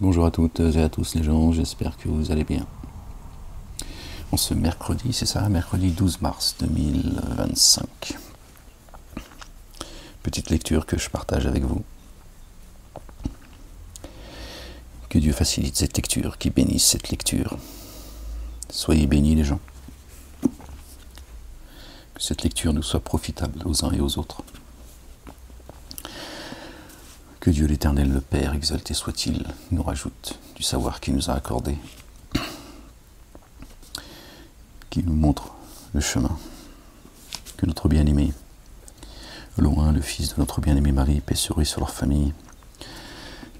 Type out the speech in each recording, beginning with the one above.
Bonjour à toutes et à tous les gens, j'espère que vous allez bien. En ce mercredi, c'est ça, mercredi 12 mars 2025. Petite lecture que je partage avec vous. Que Dieu facilite cette lecture, qu'il bénisse cette lecture. Soyez bénis les gens. Que cette lecture nous soit profitable aux uns et aux autres. Que Dieu l'Éternel, le Père, exalté soit-il, nous rajoute du savoir qu'il nous a accordé, qui nous montre le chemin. Que notre bien-aimé, loin le fils de notre bien-aimé Marie, paix sur eux et sur leur famille,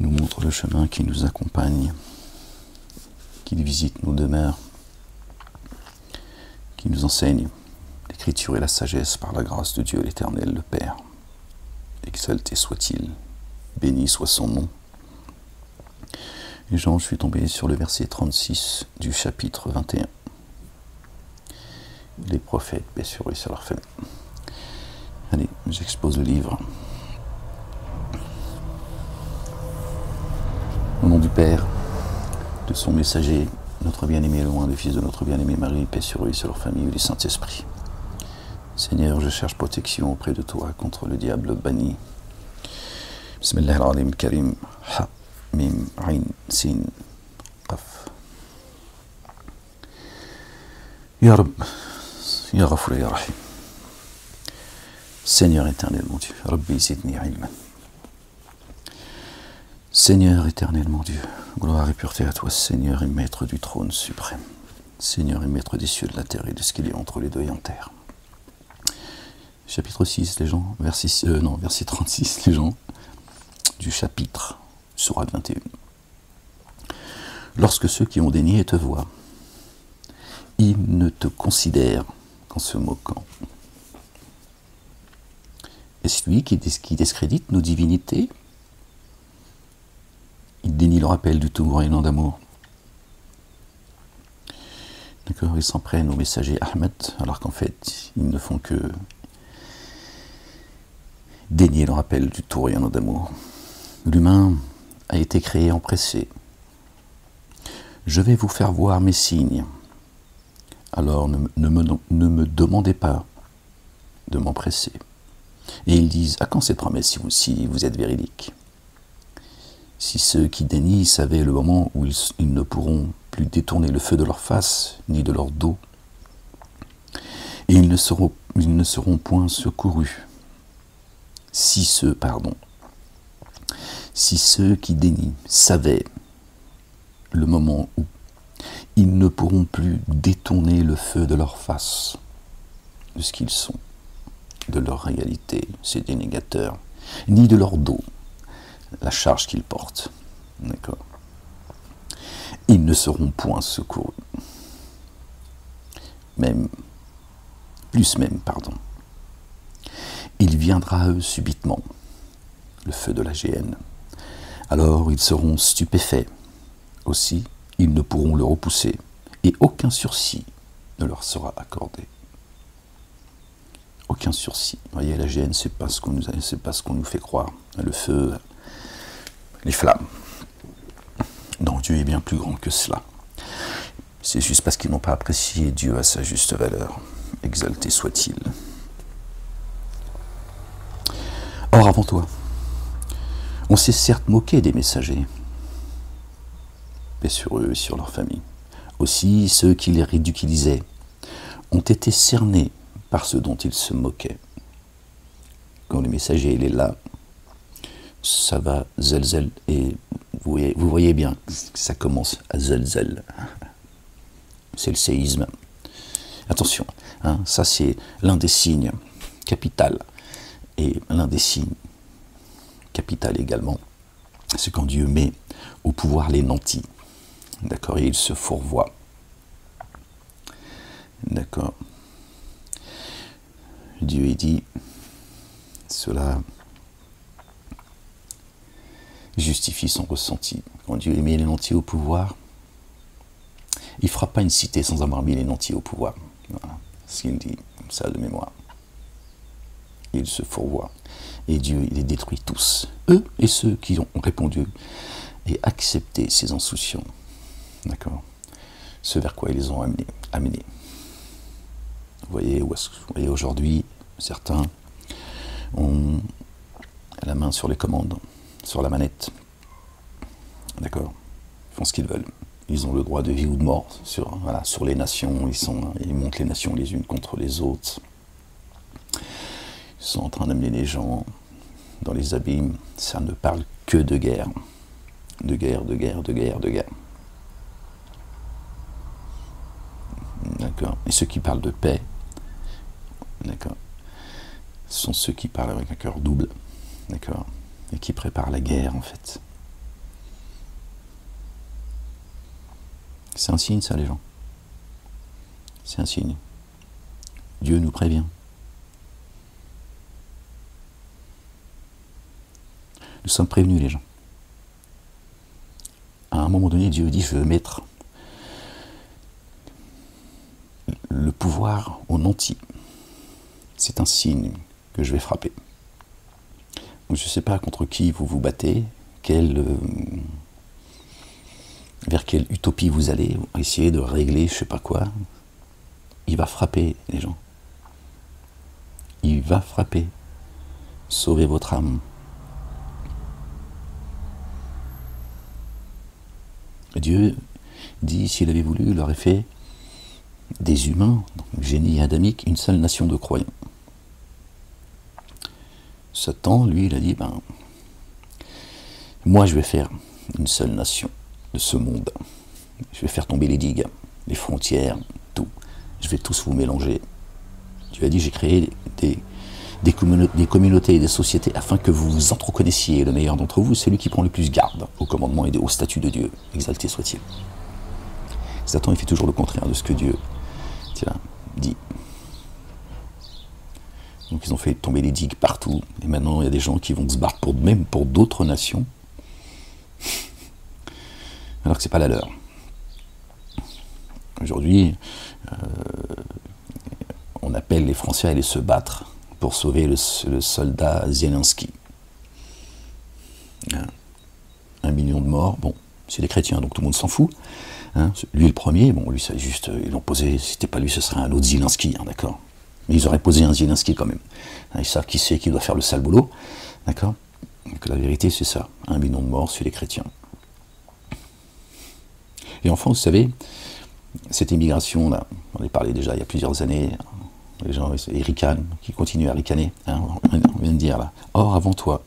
nous montre le chemin, qui nous accompagne, qu'il visite nos demeures, qui nous enseigne l'écriture et la sagesse par la grâce de Dieu l'Éternel, le Père. Exalté soit-il, béni soit son nom. Les gens, je suis tombé sur le verset 36 du chapitre 21. Les prophètes, paix sur eux et sur leur famille. Allez, j'expose le livre. Au nom du Père, de son messager, notre bien-aimé loin, le fils de notre bien-aimé Marie, paix sur eux et sur leur famille, et les Saint-Esprits. Seigneur, je cherche protection auprès de toi contre le diable banni. Bismillah al-Alim Karim, Ha, Mim, Ain, Sin, Qaf. Ya Rab, Ya Ghafour, Ya Rahim. Seigneur éternel, mon Dieu, Rabbi zidni ilman. Seigneur éternel, mon Dieu, gloire et pureté à toi, Seigneur et maître du trône suprême. Seigneur et maître des cieux, de la terre et de ce qu'il y a entre les deux et en terre. Chapitre 6, les gens, verset 36, les gens, du chapitre, sourate 21. Lorsque ceux qui ont dénié te voient, ils ne te considèrent qu'en se moquant. Est-ce lui qui discrédite nos divinités? Il dénie le rappel du tout rayonnant d'amour. D'accord, ils s'en prennent au messager Ahmed, alors qu'en fait, ils ne font que dénier le rappel du tout rayonnant d'amour. L'humain a été créé empressé. Je vais vous faire voir mes signes. Alors ne me demandez pas de m'empresser. Et ils disent, à quand cette promesse si vous êtes véridique? Si ceux qui dénient savaient le moment où ils ne pourront plus détourner le feu de leur face, ni de leur dos, et ils ne seront point secourus. Si ceux qui dénient savaient le moment où ils ne pourront plus détourner le feu de leur face, de ce qu'ils sont, de leur réalité, ces dénégateurs, ni de leur dos, la charge qu'ils portent. D'accord. Ils ne seront point secourus. Il viendra à eux subitement, le feu de la géhenne. Alors ils seront stupéfaits. Aussi, ils ne pourront le repousser, et aucun sursis ne leur sera accordé. Aucun sursis. Vous voyez, la géhenne, c'est pas ce qu'on nous fait croire. Le feu, les flammes. Non, Dieu est bien plus grand que cela. C'est juste parce qu'ils n'ont pas apprécié Dieu à sa juste valeur. Exalté soit-il. Or, avant toi, on s'est certes moqué des messagers, paix sur eux et sur leur famille. Aussi, ceux qui les ridiculisaient ont été cernés par ceux dont ils se moquaient. Quand le messager il est là, ça va zelzel, et vous voyez bien que ça commence à zelzel. C'est le séisme. Attention, hein, ça c'est l'un des signes capital. Et l'un des signes capital également, c'est quand Dieu met au pouvoir les nantis. D'accord, et ils se fourvoient. D'accord. Dieu est dit, cela justifie son ressenti. Quand Dieu met les nantis au pouvoir, il ne fera pas une cité sans avoir mis les nantis au pouvoir. Voilà ce qu'il dit, comme ça de mémoire. Il se fourvoie. Et Dieu, il les détruit tous. Eux et ceux qui ont répondu et accepter ces insouciants. D'accord? Ce vers quoi ils les ont amenés. Vous voyez aujourd'hui, certains ont la main sur les commandes, sur la manette. D'accord? Ils font ce qu'ils veulent. Ils ont le droit de vie ou de mort sur les nations. Ils montent les nations les unes contre les autres. Ils sont en train d'amener les gens dans les abîmes. Ça ne parle que de guerre. De guerre. D'accord? Et ceux qui parlent de paix, d'accord, ce sont ceux qui parlent avec un cœur double, d'accord, et qui préparent la guerre, en fait. C'est un signe, ça, les gens. C'est un signe. Dieu nous prévient. Nous sommes prévenus, les gens. À un moment donné, Dieu dit, je veux mettre le pouvoir au nanti. C'est un signe que je vais frapper. Donc, je ne sais pas contre qui vous vous battez, vers quelle utopie vous allez, essayer de régler je ne sais pas quoi. Il va frapper, les gens. Il va frapper. Sauvez votre âme. Dieu dit, s'il avait voulu, il aurait fait des humains, donc génie adamique, une seule nation de croyants. Satan, lui, il a dit, moi je vais faire une seule nation de ce monde. Je vais faire tomber les digues, les frontières, tout. Je vais tous vous mélanger. Dieu a dit, j'ai créé des communautés et des sociétés afin que vous vous entreconnaissiez. Le meilleur d'entre vous, c'est lui qui prend le plus garde au commandement et au statut de Dieu. Exalté soit-il. Satan, il fait toujours le contraire de ce que Dieu dit. Donc ils ont fait tomber les digues partout. Et maintenant, il y a des gens qui vont se battre même pour d'autres nations, alors que ce n'est pas la leur. Aujourd'hui, on appelle les Français à aller se battre pour sauver le soldat Zelensky. 1 million de morts, bon, c'est des chrétiens, donc tout le monde s'en fout. Lui le premier, bon, lui, c'est juste, ils l'ont posé, si c'était pas lui, ce serait un autre Zelensky, d'accord. Mais ils auraient posé un Zelensky quand même. Ils savent qui c'est qui doit faire le sale boulot, d'accord. Donc la vérité, c'est ça, 1 million de morts, c'est les chrétiens. Et en France, vous savez, cette immigration, là, on en a parlé déjà il y a plusieurs années, les gens ils ricanent, qui continuent à ricaner, on vient de dire là. Or, avant toi,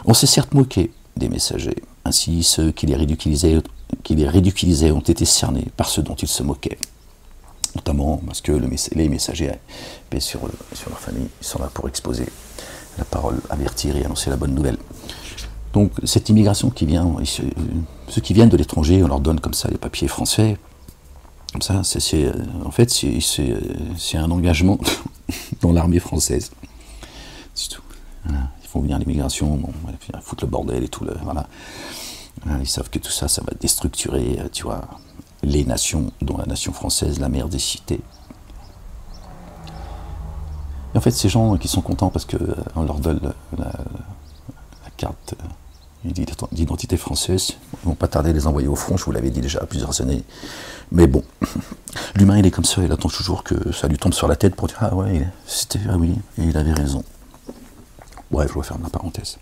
on s'est certes moqué des messagers, ainsi ceux qui les ridiculisaient ont été cernés par ceux dont ils se moquaient. Notamment parce que les messagers, paix sur leur famille, ils sont là pour exposer la parole, avertir et annoncer la bonne nouvelle. Donc cette immigration qui vient, ceux qui viennent de l'étranger, on leur donne comme ça les papiers français. Comme ça, en fait, c'est un engagement dans l'armée française. C'est tout. Voilà. Ils font venir l'immigration, bon, ils foutent le bordel et tout. Voilà. Ils savent que tout ça, ça va déstructurer, tu vois, les nations, dont la nation française, la mère des cités. Et en fait, ces gens qui sont contents parce qu'on leur donne la carte d'identité française, ils ne vont pas tarder à les envoyer au front, je vous l'avais dit déjà plusieurs années. Mais bon, l'humain il est comme ça, il attend toujours que ça lui tombe sur la tête pour dire ah ouais, ah oui, et il avait raison. Bref, je vais fermer la parenthèse.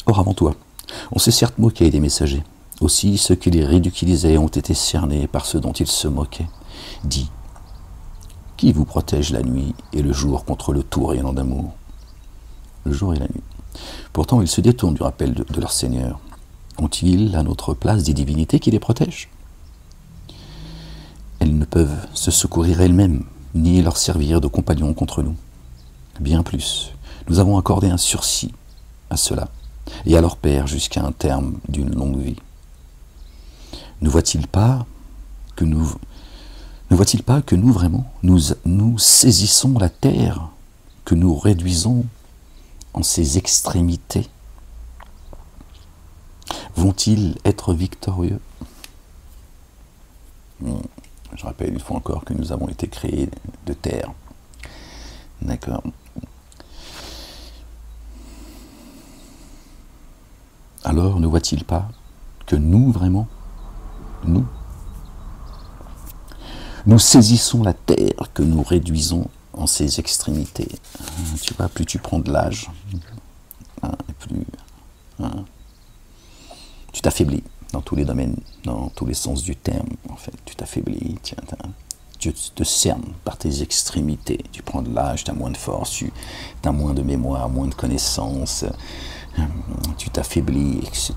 Or avant toi, on s'est certes moqué des messagers. Aussi, ceux qui les ridiculisaient ont été cernés par ceux dont ils se moquaient. Dis, qui vous protège la nuit et le jour contre le tout rayonnant d'amour? Le jour et la nuit. Pourtant, ils se détournent du rappel de leur Seigneur. Ont-ils à notre place des divinités qui les protègent? Elles ne peuvent se secourir elles-mêmes, ni leur servir de compagnons contre nous. Bien plus, nous avons accordé un sursis à ceux-là, et à leur père jusqu'à un terme d'une longue vie. Ne voit-il pas que nous vraiment, nous saisissons la terre, que nous réduisons en ses extrémités? Vont-ils être victorieux? Je rappelle une fois encore que nous avons été créés de terre. D'accord. Alors ne voit-il pas que nous, vraiment, nous saisissons la terre que nous réduisons en ses extrémités. Tu vois, plus tu prends de l'âge, plus tu t'affaiblis dans tous les domaines, dans tous les sens du terme, en fait. Tu t'affaiblis, tu te cernes par tes extrémités. Tu prends de l'âge, tu as moins de force, tu as moins de mémoire, moins de connaissances, tu t'affaiblis, etc.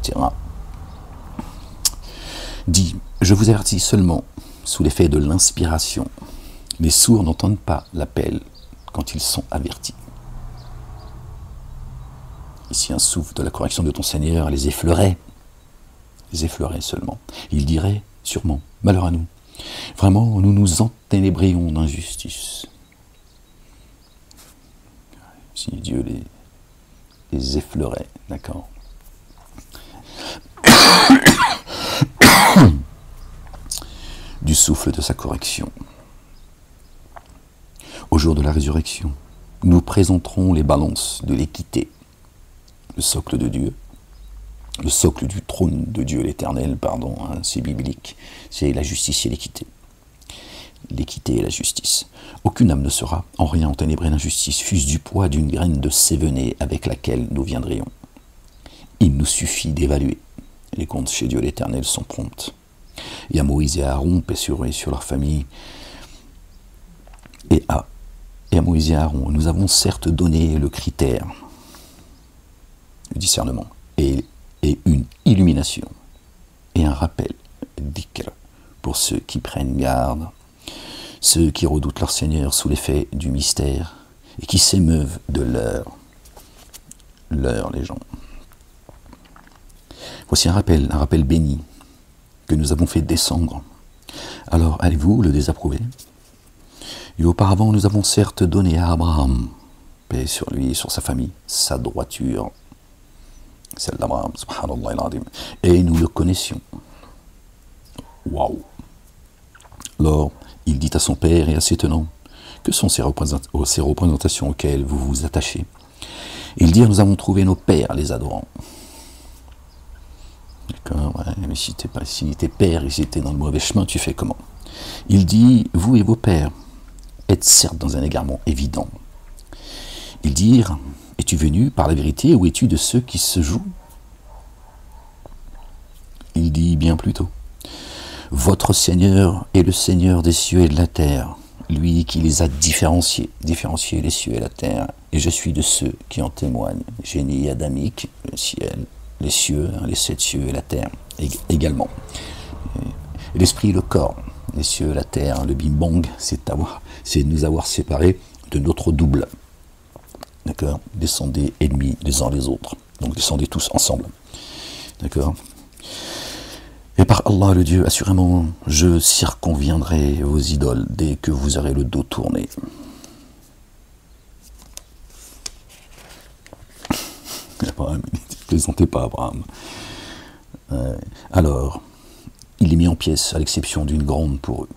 Dis, je vous avertis seulement, sous l'effet de l'inspiration, les sourds n'entendent pas l'appel quand ils sont avertis. Ici, un souffle de la correction de ton Seigneur les effleurait seulement. Il dirait sûrement, malheur à nous, vraiment nous nous enténébrions d'injustice. Si Dieu les effleurait, d'accord. Du souffle de sa correction. Au jour de la résurrection, nous présenterons les balances de l'équité, le socle de Dieu, le socle du trône de Dieu l'Éternel, pardon, c'est biblique, c'est la justice et l'équité. L'équité et la justice. Aucune âme ne sera en rien enténébrée d'injustice, fût-ce du poids d'une graine de sévenée avec laquelle nous viendrions. Il nous suffit d'évaluer. Les comptes chez Dieu l'Éternel sont promptes. Et à Moïse et à Aaron, paix sur eux et sur leur famille, et à Moïse et à Aaron, nous avons certes donné le critère, le discernement, et une illumination, et un rappel, dhikr, pour ceux qui prennent garde, ceux qui redoutent leur Seigneur sous l'effet du mystère, et qui s'émeuvent de leur les gens. Voici un rappel béni, que nous avons fait descendre. Alors allez-vous le désapprouver? Et auparavant, nous avons certes donné à Abraham, paix sur lui et sur sa famille, sa droiture, celle d'Abraham, subhanallah al-azim, et nous le connaissions. Waouh! Alors, il dit à son père et à ses tenants, que sont ces représentations auxquelles vous vous attachez? Ils dirent, nous avons trouvé nos pères les adorant. D'accord, ouais, mais si tes pères ils étaient dans le mauvais chemin, tu fais comment? Il dit, vous et vos pères êtes certes dans un égarement évident. Ils dirent, es-tu venu par la vérité ou es-tu de ceux qui se jouent? Il dit bien plutôt, votre Seigneur est le Seigneur des cieux et de la terre, lui qui les a différenciés les cieux et la terre, et je suis de ceux qui en témoignent, génie adamique, le ciel, les cieux, les 7 cieux et la terre également. L'esprit et le corps, les cieux et la terre, le bing-bang, c'est nous avoir séparés de notre double. D'accord? Descendez ennemis les uns les autres. Donc descendez tous ensemble. D'accord? Et par Allah le Dieu, assurément, je circonviendrai vos idoles dès que vous aurez le dos tourné. Abraham, ne plaisantez pas, Abraham. Alors, il est mis en pièces, à l'exception d'une grande pour eux,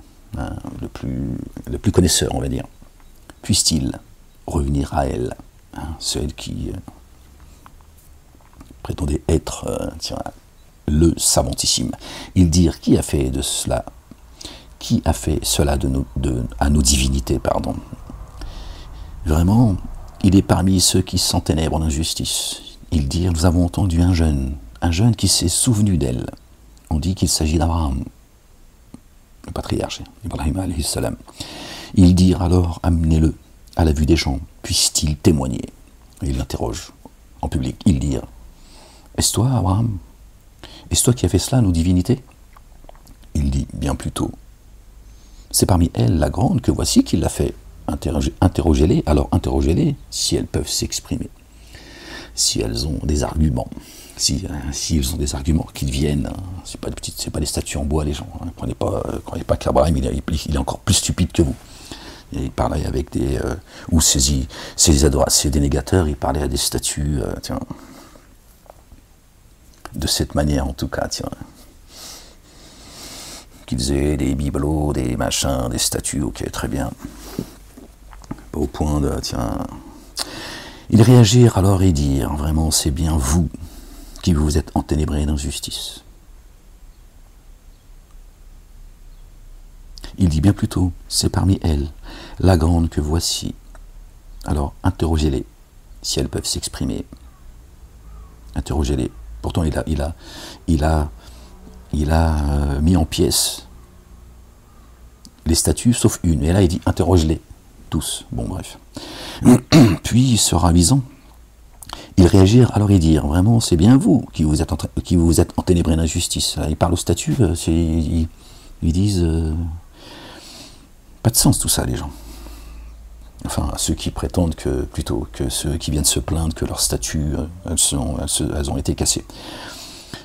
le plus connaisseur, on va dire. Puisse-t-il revenir à elle, celle qui prétendait être le savantissime. Ils dirent, qui a fait de cela? Qui a fait cela à nos divinités, pardon? Vraiment, il est parmi ceux qui s'enténèbrent en injustice. Ils dirent, nous avons entendu un jeune qui s'est souvenu d'elle. On dit qu'il s'agit d'Abraham, le patriarche, Ibrahim alayhi salam. Ils dirent alors, amenez-le à la vue des gens, puisse-t-il témoigner? Et ils l'interrogent en public. Ils dirent, est-ce toi, Abraham? Est-ce toi qui as fait cela à nos divinités? Il dit, bien plutôt, c'est parmi elles la grande que voici qu'il l'a fait. Interrogez-les, alors interrogez-les si elles peuvent s'exprimer, si elles ont des arguments, si ils ont des arguments, qu'ils viennent. C'est pas des statues en bois, les gens. Croyez pas qu'Abraham il est encore plus stupide que vous. Et il parlait avec des ou ces dénégateurs, il parlait à des statues, de cette manière en tout cas, qu'ils aient des bibelots, des machins, des statues, ok, très bien. Pas au point de, ils réagirent alors et dirent, vraiment c'est bien vous qui vous êtes enténébrés d'injustice. Il dit bien plutôt, c'est parmi elles, la grande que voici. Alors, interrogez-les, si elles peuvent s'exprimer. Interrogez-les. Pourtant, il a mis en pièces les statues, sauf une. Et là, il dit, interroge-les, tous. Bon, bref. Puis, se ravisant, ils réagirent, alors ils dirent, vraiment, c'est bien vous qui vous êtes enténébrés d'injustice. Ils parlent aux statues, ils disent... pas de sens tout ça, les gens. Enfin, ceux qui prétendent que, plutôt que ceux qui viennent se plaindre que leurs statues, elles ont été cassées.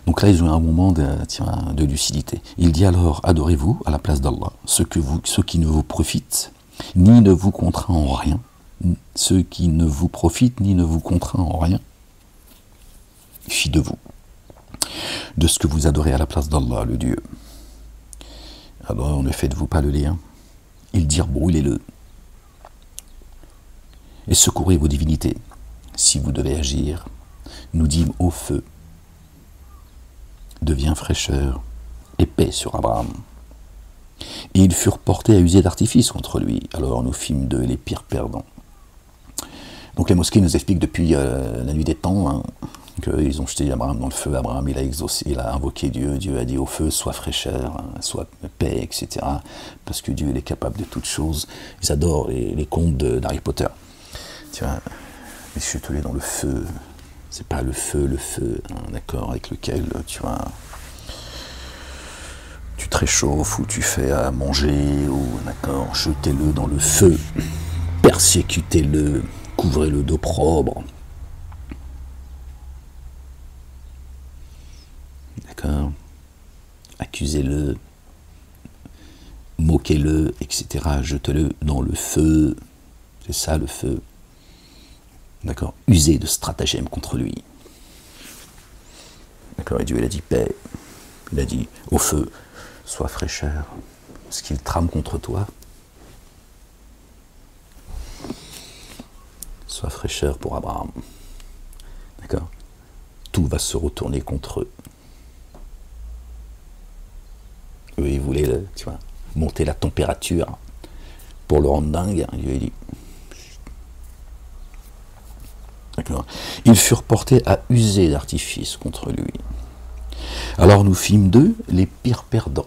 Donc là, ils ont un moment de lucidité. Il dit alors, adorez-vous à la place d'Allah, ce qui ne vous profite, ni ne vous contraint en rien, ce qui ne vous profite, ni ne vous contraint en rien, fit de vous, de ce que vous adorez à la place d'Allah, le Dieu. Alors, ne faites-vous pas le lien? Ils dirent, brûlez-le, et secourez vos divinités, si vous devez agir. Nous dîmes au feu, devient fraîcheur et paix sur Abraham. Et ils furent portés à user d'artifice contre lui. Alors nous fîmes d'eux les pires perdants. Donc les mosquées nous expliquent depuis la nuit des temps hein, qu'ils ont jeté Abraham dans le feu. Abraham, il a invoqué Dieu. Dieu a dit au feu, soit fraîcheur, hein, soit paix, etc. Parce que Dieu, il est capable de toutes choses. Ils adorent les contes d'Harry Potter. Tu vois, les chutelés dans le feu. C'est pas le feu, hein, d'accord, avec lequel, tu vois, tu te réchauffes ou tu fais à manger, ou, d'accord, jetez-le dans le feu, persécutez-le, couvrez-le d'opprobre. D'accord, accusez-le, moquez-le, etc., jetez-le dans le feu, c'est ça le feu. D'accord, user de stratagèmes contre lui. D'accord, et Dieu, il a dit paix. Il a dit au feu, sois fraîcheur. Ce qu'il trame contre toi, sois fraîcheur pour Abraham. D'accord, tout va se retourner contre eux. Eux, ils voulaient, tu vois, monter la température pour le rendre dingue. Dieu, il dit. Ils furent portés à user d'artifice contre lui. Alors nous fîmes d'eux les pires perdants.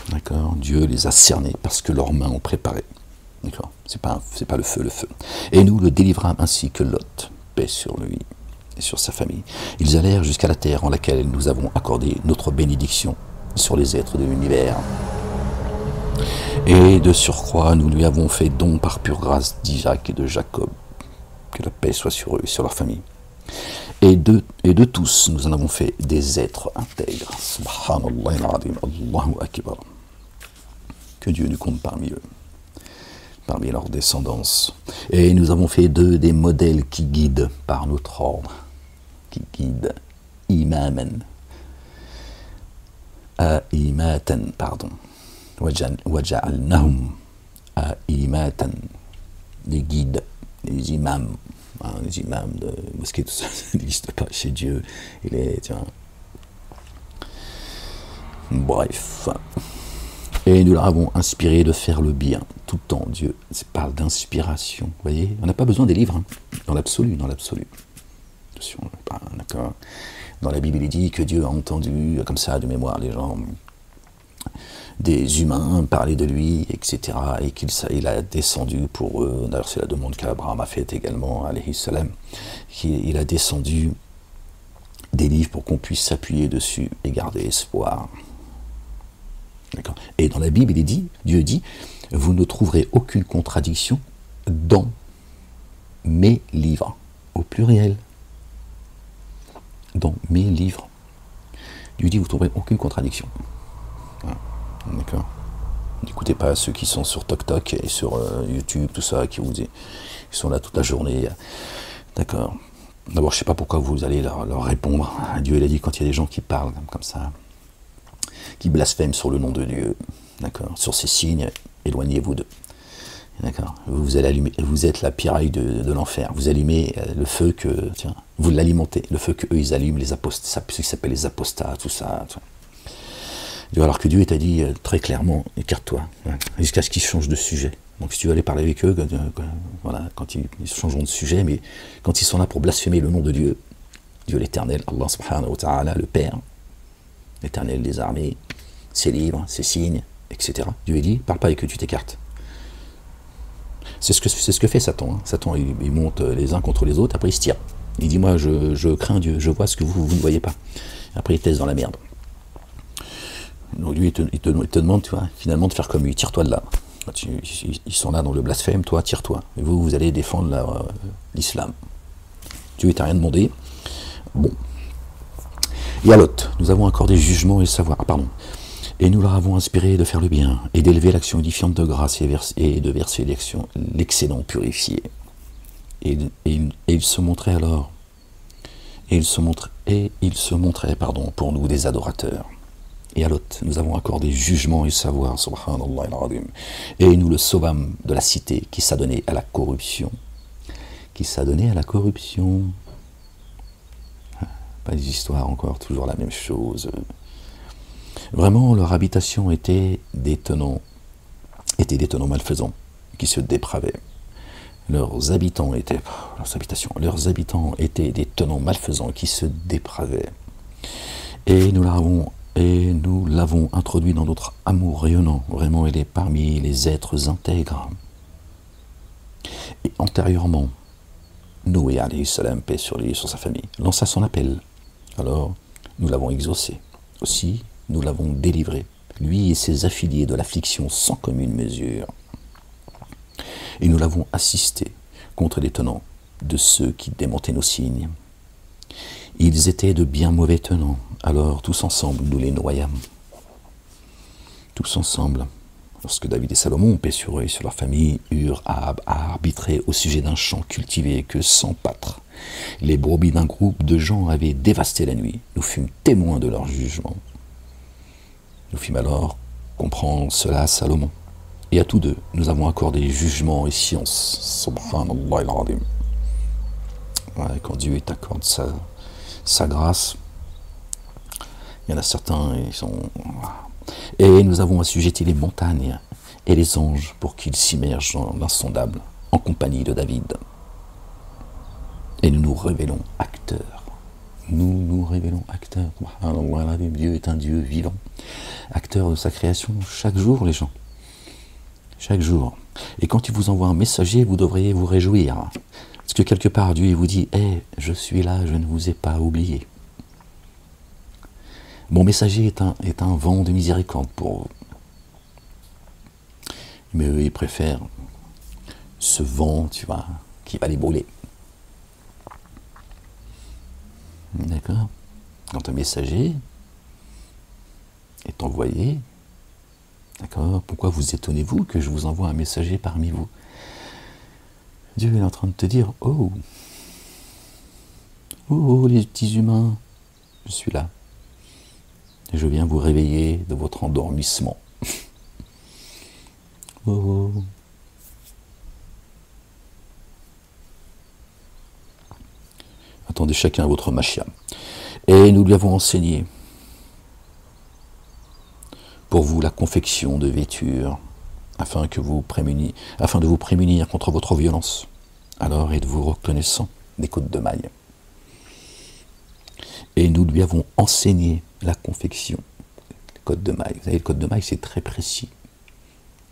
D'accord, Dieu les a cernés parce que leurs mains ont préparé. D'accord, c'est pas le feu. Et nous le délivrâmes ainsi que Lot, paix sur lui et sur sa famille. Ils allèrent jusqu'à la terre en laquelle nous avons accordé notre bénédiction sur les êtres de l'univers. Et de surcroît, nous lui avons fait don par pure grâce d'Isaac et de Jacob. Que la paix soit sur eux et sur leur famille. Et de tous, nous en avons fait des êtres intègres. Subhanallah al-Azim, Allahu Akbar. Que Dieu nous compte parmi eux, parmi leur descendance. Et nous avons fait d'eux des modèles qui guident par notre ordre, qui guident imaman, aimatan, pardon. Waja'alnahum aimatan, des guides. Les imams de mosquée, tout ça, ça n'existe pas chez Dieu. Il est, tiens. Bref. Et nous leur avons inspiré de faire le bien tout le temps. Dieu parle d'inspiration. Vous voyez, on n'a pas besoin des livres, hein, dans l'absolu. Attention, d'accord. Dans la Bible, il dit que Dieu a entendu, comme ça, de mémoire, les gens, des humains parler de lui, etc. Et qu'il a descendu pour eux, d'ailleurs c'est la demande qu'Abraham a faite également, alayhi salam, qu'il a descendu des livres pour qu'on puisse s'appuyer dessus et garder espoir. D'accord. Et dans la Bible, Dieu dit, vous ne trouverez aucune contradiction dans mes livres, au pluriel. Dans mes livres. Dieu dit, vous ne trouverez aucune contradiction. D'accord. N'écoutez pas ceux qui sont sur TokTok et sur YouTube, tout ça, qui sont là toute la journée. D'accord. D'abord, je ne sais pas pourquoi vous allez leur répondre. Dieu, il a dit, quand il y a des gens qui parlent comme ça, qui blasphèment sur le nom de Dieu, d'accord, sur ces signes, éloignez-vous d'eux. D'accord. Vous allez allumer, vous êtes la piraille de l'enfer. Vous allumez le feu que, tiens, vous l'alimentez, le feu que eux ils allument, les apostats, ce qui s'appelle les apostats, tout ça. Alors que Dieu t'a dit très clairement, écarte-toi, jusqu'à ce qu'ils changent de sujet. Donc si tu veux aller parler avec eux, voilà, quand ils changeront de sujet, mais quand ils sont là pour blasphémer le nom de Dieu, Dieu l'Éternel, Allah subhanahu wa ta'ala, le Père, l'Éternel des armées, ses livres, ses signes, etc. Dieu lui dit, parle pas avec eux, tu t'écartes. C'est ce que fait Satan. Hein. Satan, il monte les uns contre les autres, après il se tire. Il dit, moi, je crains Dieu, je vois ce que vous ne voyez pas. Après, il te laisse dans la merde. Donc lui, il te demande, tu vois, finalement, de faire comme lui, tire-toi de là. Ils sont là dans le blasphème, toi, tire-toi. Et vous allez défendre l'islam. Dieu t'a rien demandé. Bon. Et à Lot, nous avons accordé jugement et savoir. Pardon. Et nous leur avons inspiré de faire le bien, et d'élever l'action édifiante de grâce, et de verser l'excédent purifié. Et il se montrait alors, et il se montrait, pour nous des adorateurs. Et à Lot, nous avons accordé jugement et savoir, subhanallah al-azim. Et nous le sauvâmes de la cité qui s'adonnait à la corruption. Pas des histoires encore, toujours la même chose. Vraiment, leur habitation était des tenants malfaisants qui se dépravaient. Leurs habitants étaient des tenants malfaisants qui se dépravaient. Et nous l'avons introduit dans notre amour rayonnant. Vraiment, il est parmi les êtres intègres. Et antérieurement, Noé, alayhi salam, paix sur lui et sur sa famille, lança son appel. Alors, nous l'avons exaucé. Aussi, nous l'avons délivré, lui et ses affiliés, de l'affliction sans commune mesure. Et nous l'avons assisté contre les tenants de ceux qui démentaient nos signes. Ils étaient de bien mauvais tenants, alors tous ensemble nous les noyâmes. Tous ensemble, lorsque David et Salomon, paix sur eux et sur leur famille, eurent à arbitrer au sujet d'un champ cultivé que sans pâtre, les brebis d'un groupe de gens avaient dévasté la nuit. Nous fûmes témoins de leur jugement. Nous fîmes alors comprendre cela à Salomon. Et à tous deux, nous avons accordé jugement et science. Subhanallah al-azim. Ouais, quand Dieu t'accorde sa grâce, il y en a certains, ils sont... Et nous avons assujetti les montagnes et les anges pour qu'ils s'immergent dans l'insondable en compagnie de David. Et nous nous révélons acteurs. Dieu est un Dieu vivant, acteur de sa création chaque jour, les gens. Chaque jour. Et quand il vous envoie un messager, vous devriez vous réjouir. Parce que quelque part, Dieu vous dit, je suis là, je ne vous ai pas oublié. Mon messager est un vent de miséricorde pour vous. Mais eux, ils préfèrent ce vent, tu vois, qui va les brûler. D'accord? Quand un messager est envoyé, d'accord? Pourquoi vous étonnez-vous que je vous envoie un messager parmi vous? Dieu est en train de te dire, oh, les petits humains, je suis là. Et je viens vous réveiller de votre endormissement. Oh. Attendez chacun votre machia. Et nous lui avons enseigné pour vous la confection de vêtures, afin de vous prémunir contre votre violence. Alors êtes-vous reconnaissant des côtes de mailles. Et nous lui avons enseigné la confection des côtes de mailles. Vous savez, le côte de mailles, c'est très précis.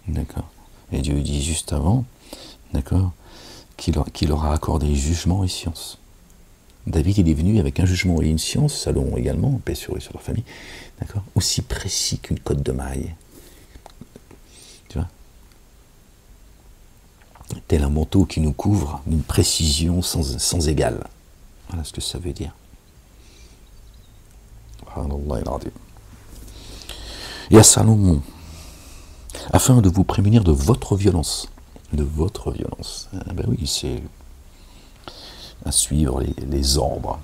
D'accord. Et Dieu dit juste avant, d'accord, qu'il aura accordé jugement et science. David, il est venu avec un jugement et une science, Salomon également, paix sur eux et sur leur famille, d'accord, aussi précis qu'une côte de maille. Tu vois, tel un manteau qui nous couvre d'une précision sans égale. Voilà ce que ça veut dire. Et à Salomon, afin de vous prémunir de votre violence. De votre violence. Ben oui, c'est à suivre les ordres,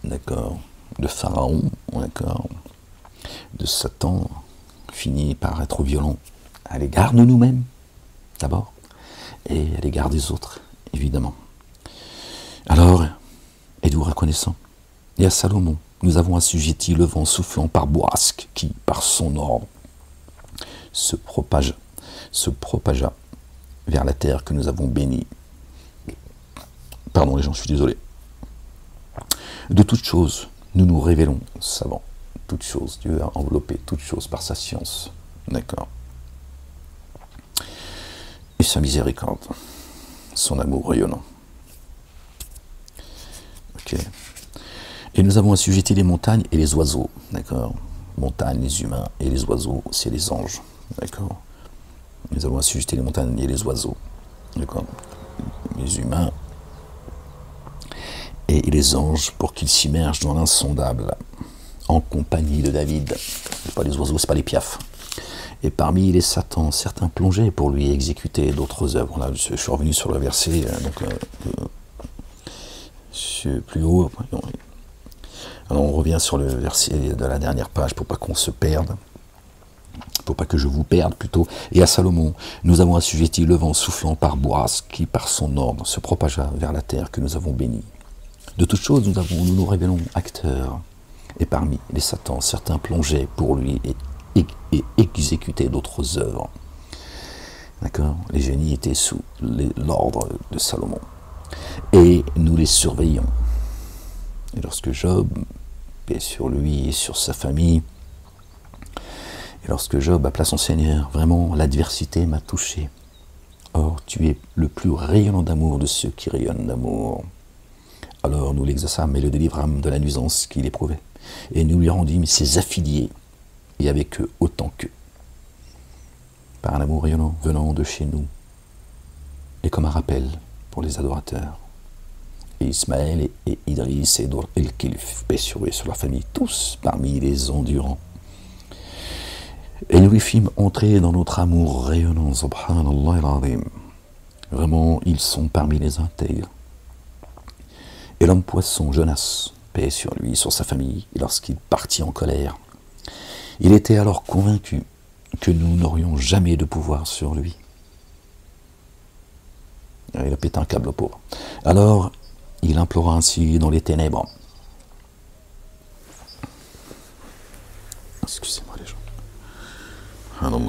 d'accord, de Pharaon, d'accord, de Satan, finit par être violent à l'égard de nous-mêmes. d'abord, et à l'égard des autres, évidemment. Alors, êtes-vous reconnaissant? Et à Salomon, nous avons assujetti le vent soufflant par bourrasque, qui, par son ordre, se propagea vers la terre que nous avons bénie. Pardon les gens, je suis désolé. De toutes choses, nous nous révélons savants. Toutes choses, Dieu a enveloppé toutes choses par sa science. D'accord. Et sa miséricorde, son amour rayonnant. Ok. Et nous avons assujetti les montagnes et les oiseaux. D'accord. Montagnes, les humains, et les oiseaux, c'est les anges. D'accord. Nous avons assujetti les montagnes et les oiseaux. D'accord. Les humains et les anges pour qu'ils s'immergent dans l'insondable, en compagnie de David. C'est pas les oiseaux, c'est pas les piafs. Et parmi les satans, certains plongeaient pour lui exécuter d'autres œuvres. Là, je suis revenu sur le verset, plus haut. Alors on revient sur le verset de la dernière page pour pas qu'on se perde. Pour pas que je vous perde plutôt. Et à Salomon, nous avons assujetti le vent soufflant par bourrasque qui, par son ordre, se propagea vers la terre que nous avons bénie. De toutes choses, nous nous révélons acteurs. Et parmi les satans, certains plongeaient pour lui et exécutaient d'autres œuvres. D'accord? Les génies étaient sous l'ordre de Salomon. Et nous les surveillons. Et lorsque Job, paix sur lui et sur sa famille, et lorsque Job appela son Seigneur, vraiment l'adversité m'a touché. Or, tu es le plus rayonnant d'amour de ceux qui rayonnent d'amour. Alors nous l'exaucâmes et le délivrâmes de la nuisance qu'il éprouvait. Et nous lui rendîmes ses affiliés, et avec eux autant qu'eux. Par un amour rayonnant venant de chez nous, et comme un rappel pour les adorateurs. Et Ismaël et Idriss et El-Kilf, paix sur eux et sur leur famille, tous parmi les endurants. Et nous les fîmes entrer dans notre amour rayonnant, subhanallah al-azim. Vraiment, ils sont parmi les intègres. Et l'homme poisson, Jonas, paix sur lui, sur sa famille, et lorsqu'il partit en colère, il était alors convaincu que nous n'aurions jamais de pouvoir sur lui. Il a pété un câble au pauvre. Alors, il implora ainsi dans les ténèbres. Excusez-moi les gens. Ah non,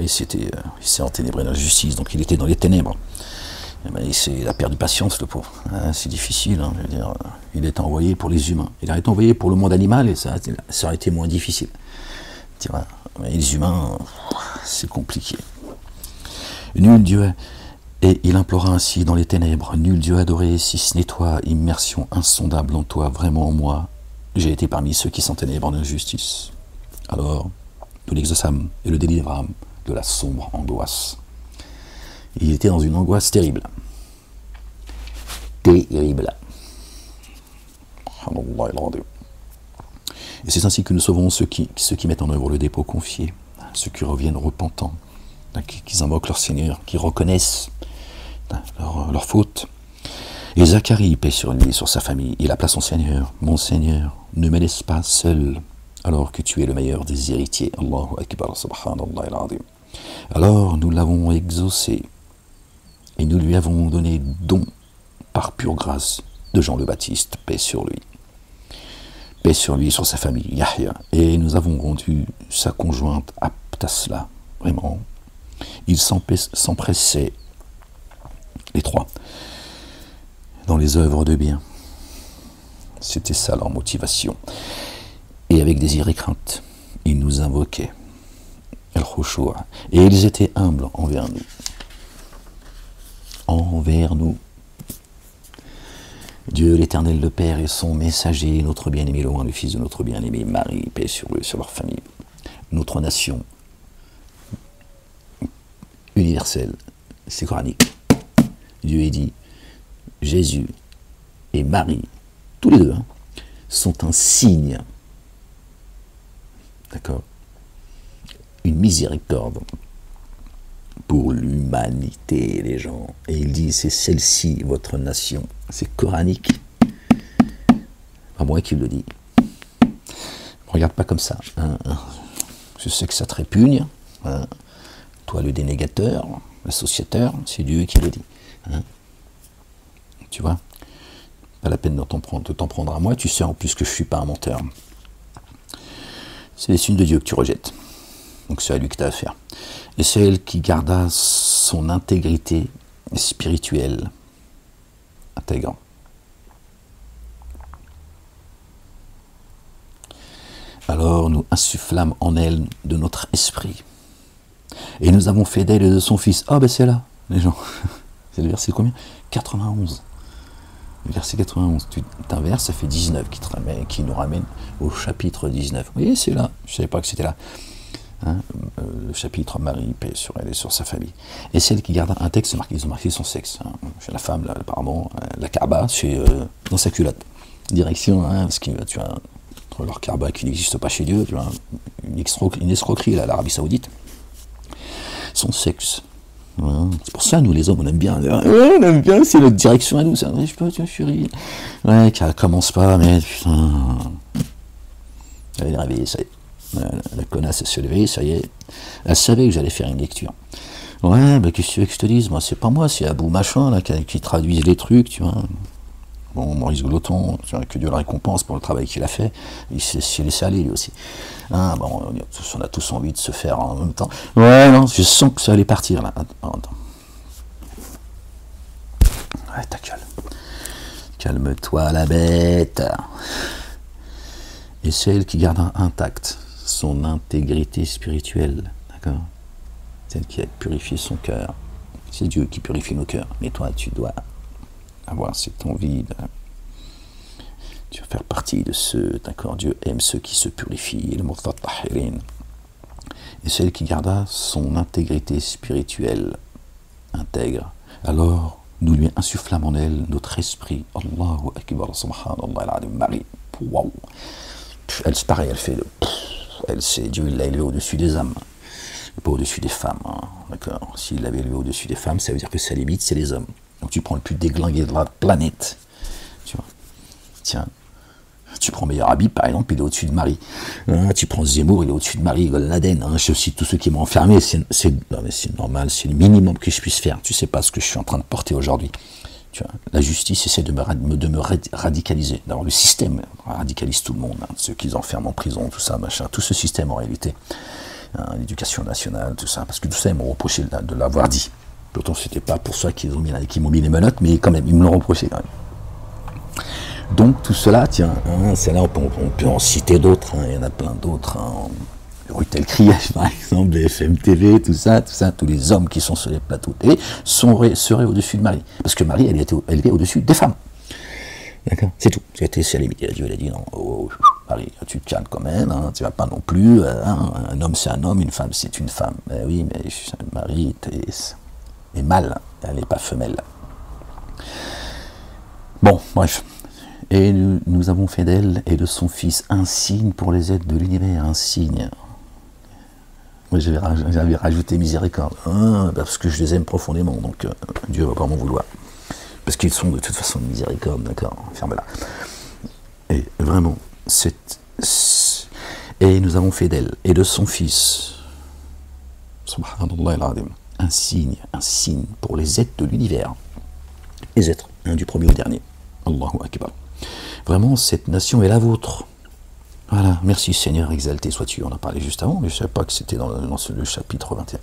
il s'est enténébré dans la justice, donc il était dans les ténèbres. Il a perdu patience, le pauvre. C'est difficile, je veux dire. Il est envoyé pour les humains. Il a été envoyé pour le monde animal et ça aurait été moins difficile. Tu vois, mais les humains, c'est compliqué. Nul Dieu, et il implora ainsi dans les ténèbres, nul Dieu adoré, si ce n'est toi, immersion insondable en toi, vraiment en moi. J'ai été parmi ceux qui s'enténèbrent en injustice. Alors, nous l'exaucâmes et le délivrâmes de la sombre angoisse. Il était dans une angoisse terrible. Terrible. Et c'est ainsi que nous sauvons ceux qui mettent en œuvre le dépôt confié, ceux qui reviennent repentants, qui invoquent leur Seigneur, qui reconnaissent leur faute. Et Zacharie, paix sur lui et sur sa famille, il appela son Seigneur, mon Seigneur, ne me laisse pas seul, alors que tu es le meilleur des héritiers. Allahu Akbar, subhanallah al-azim. Alors nous l'avons exaucé, et nous lui avons donné don par pure grâce de Jean le Baptiste, paix sur lui. Paix sur lui et sur sa famille, Yahya. Et nous avons rendu sa conjointe apte à cela, vraiment. Ils s'empressaient, les trois, dans les œuvres de bien. C'était ça leur motivation. Et avec désir et crainte, ils nous invoquaient. El-Khushu'a. Et ils étaient humbles envers nous. Envers nous. Dieu l'Éternel, le Père et son messager, notre bien-aimé loin, le Fils de notre bien-aimé Marie, paix sur eux, sur leur famille. Notre nation universelle, c'est coranique. Dieu est dit, Jésus et Marie, tous les deux, sont un signe, d'accord, une miséricorde pour l'humanité, les gens. Et il dit, c'est celle-ci, votre nation. C'est coranique. Pas moi qui le dis. Regarde pas comme ça. Je sais que ça te répugne. Toi, le dénégateur. L'associateur, c'est Dieu qui le dit. Hein. Tu vois? Pas la peine de t'en prendre à moi, tu sais en plus que je ne suis pas un menteur. C'est les signes de Dieu que tu rejettes. Donc c'est à lui que tu as affaire. Et c'est elle qui garda son intégrité spirituelle. Intègre. Alors nous insufflâmes en elle de notre esprit. Et nous avons fait d'elle et de son fils. Ah ben c'est là, les gens. C'est le verset combien? 91. Le verset 91. Tu t'inverses, ça fait 19 qui nous ramène au chapitre 19. Oui, c'est là. Je ne savais pas que c'était là. Hein, le chapitre Marie, paix sur elle et sur sa famille. Et celle qui garde un texte, ils ont marqué son sexe. Hein. Chez la femme, là, apparemment, la Kaaba, c'est dans sa culotte. Direction, hein, parce que tu as leur Kaaba qui n'existe pas chez Dieu, tu vois, une escroquerie là, à l'Arabie Saoudite. Son sexe. Voilà. C'est pour ça, nous les hommes, on aime bien. Ouais, on aime bien, c'est notre direction à nous. Ça. Ouais, je peux, tiens, chérie. Ouais, qu'elle commence pas, mais putain. Elle est réveillée, ça y est. La connasse, elle s'est levée, ça y est. Elle savait que j'allais faire une lecture. Ouais, bah qu'est-ce que tu veux que je te dise? Moi, c'est pas moi, c'est Abou Machin, là, qui traduise les trucs, tu vois. Bon, Maurice Gloton, que Dieu le récompense pour le travail qu'il a fait, il s'est laissé aller lui aussi. Hein, bon, on a tous envie de se faire en même temps. Ouais, non, je sens que ça allait partir là. Attends. Ouais, ta gueule. Calme-toi, la bête. Et celle qui garde intacte son intégrité spirituelle, d'accord? Celle qui a purifié son cœur. C'est Dieu qui purifie nos cœurs. Mais toi, tu dois avoir cette envie de... Tu vas faire partie de ceux, d'accord? Dieu aime ceux qui se purifient, et celle qui garda son intégrité spirituelle intègre. Alors, nous lui insufflâmes en elle notre esprit. Allahu Akbar, subhanallah, Marie. Waouh! Elle se pareil, elle fait le... Elle, c'est Dieu, il l'a élevé au-dessus des âmes. Pas au-dessus des femmes, hein, d'accord? S'il l'avait élevé au-dessus des femmes, ça veut dire que sa limite, c'est les hommes. Donc tu prends le plus déglingué de la planète. Tu vois. Tiens, tu prends Meyer Habib, par exemple, il est au-dessus de Marie. Hein, tu prends Zemmour, il est au-dessus de Marie, Golnaden. Hein, je cite tous ceux qui m'ont enfermé. C'est normal, c'est le minimum que je puisse faire. Tu sais pas ce que je suis en train de porter aujourd'hui. Tu vois, la justice essaie de me radicaliser. D'abord, le système radicalise tout le monde. Hein, ceux qu'ils enferment en prison, tout ça, machin. Tout ce système, en réalité. Hein, l'éducation nationale, tout ça. Parce que tout ça, ils m'ont reproché de l'avoir dit. Pourtant, c'était pas pour ça qu'ils m'ont mis les menottes, mais quand même, ils me l'ont reproché quand même. Donc, tout cela, tiens, hein, c'est là, on peut en citer d'autres, hein, il y en a plein d'autres. Hein. Rutel Kriège, par exemple, BFM TV, tout ça, tous les hommes qui sont sur les plateaux télé seraient au-dessus de Marie. Parce que Marie, elle est au-dessus des femmes. D'accord? C'est tout. C'est la limite. Dieu, il a dit, non, Marie, tu te calmes quand même, hein, tu vas pas non plus, hein, un homme c'est un homme, une femme c'est une femme. Ben oui, mais Marie, est mâle, elle n'est pas femelle. Bon, bref. Et nous avons fait d'elle et de son fils un signe pour les êtres de l'univers, un signe. Moi, j'avais rajouté miséricorde, hein, parce que je les aime profondément, donc Dieu va pas m'en vouloir. Parce qu'ils sont de toute façon de miséricorde, d'accord, ferme-la. Et vraiment, et nous avons fait d'elle et de son fils, subhanallah al-azim, un signe pour les êtres de l'univers. Les êtres, hein, du premier au dernier. Allahu Akbar. Vraiment, cette nation est la vôtre. Voilà, merci Seigneur, exalté sois-tu. On en a parlé juste avant, mais je ne savais pas que c'était dans le chapitre 21.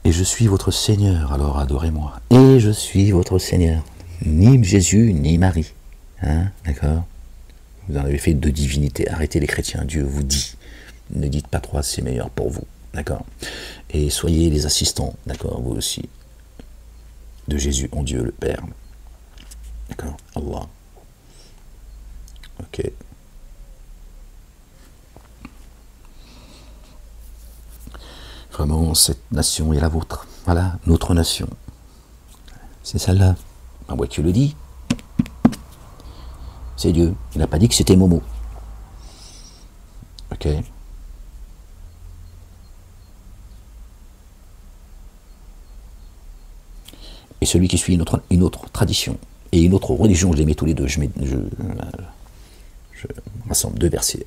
Et je suis votre Seigneur, alors adorez-moi. Et je suis votre Seigneur. Ni Jésus, ni Marie. Hein, d'accord? Vous en avez fait deux divinités. Arrêtez les chrétiens, Dieu vous dit. Ne dites pas trois, c'est meilleur pour vous. D'accord? Et soyez les assistants, d'accord, vous aussi, de Jésus en Dieu le Père. D'accord? Allah. Ok. Vraiment, cette nation est la vôtre. Voilà, notre nation. C'est celle-là. Ben, moi qui le dis. C'est Dieu. Il n'a pas dit que c'était Momo. Ok. Et celui qui suit une autre tradition et une autre religion, je les mets tous les deux. Je rassemble deux versets.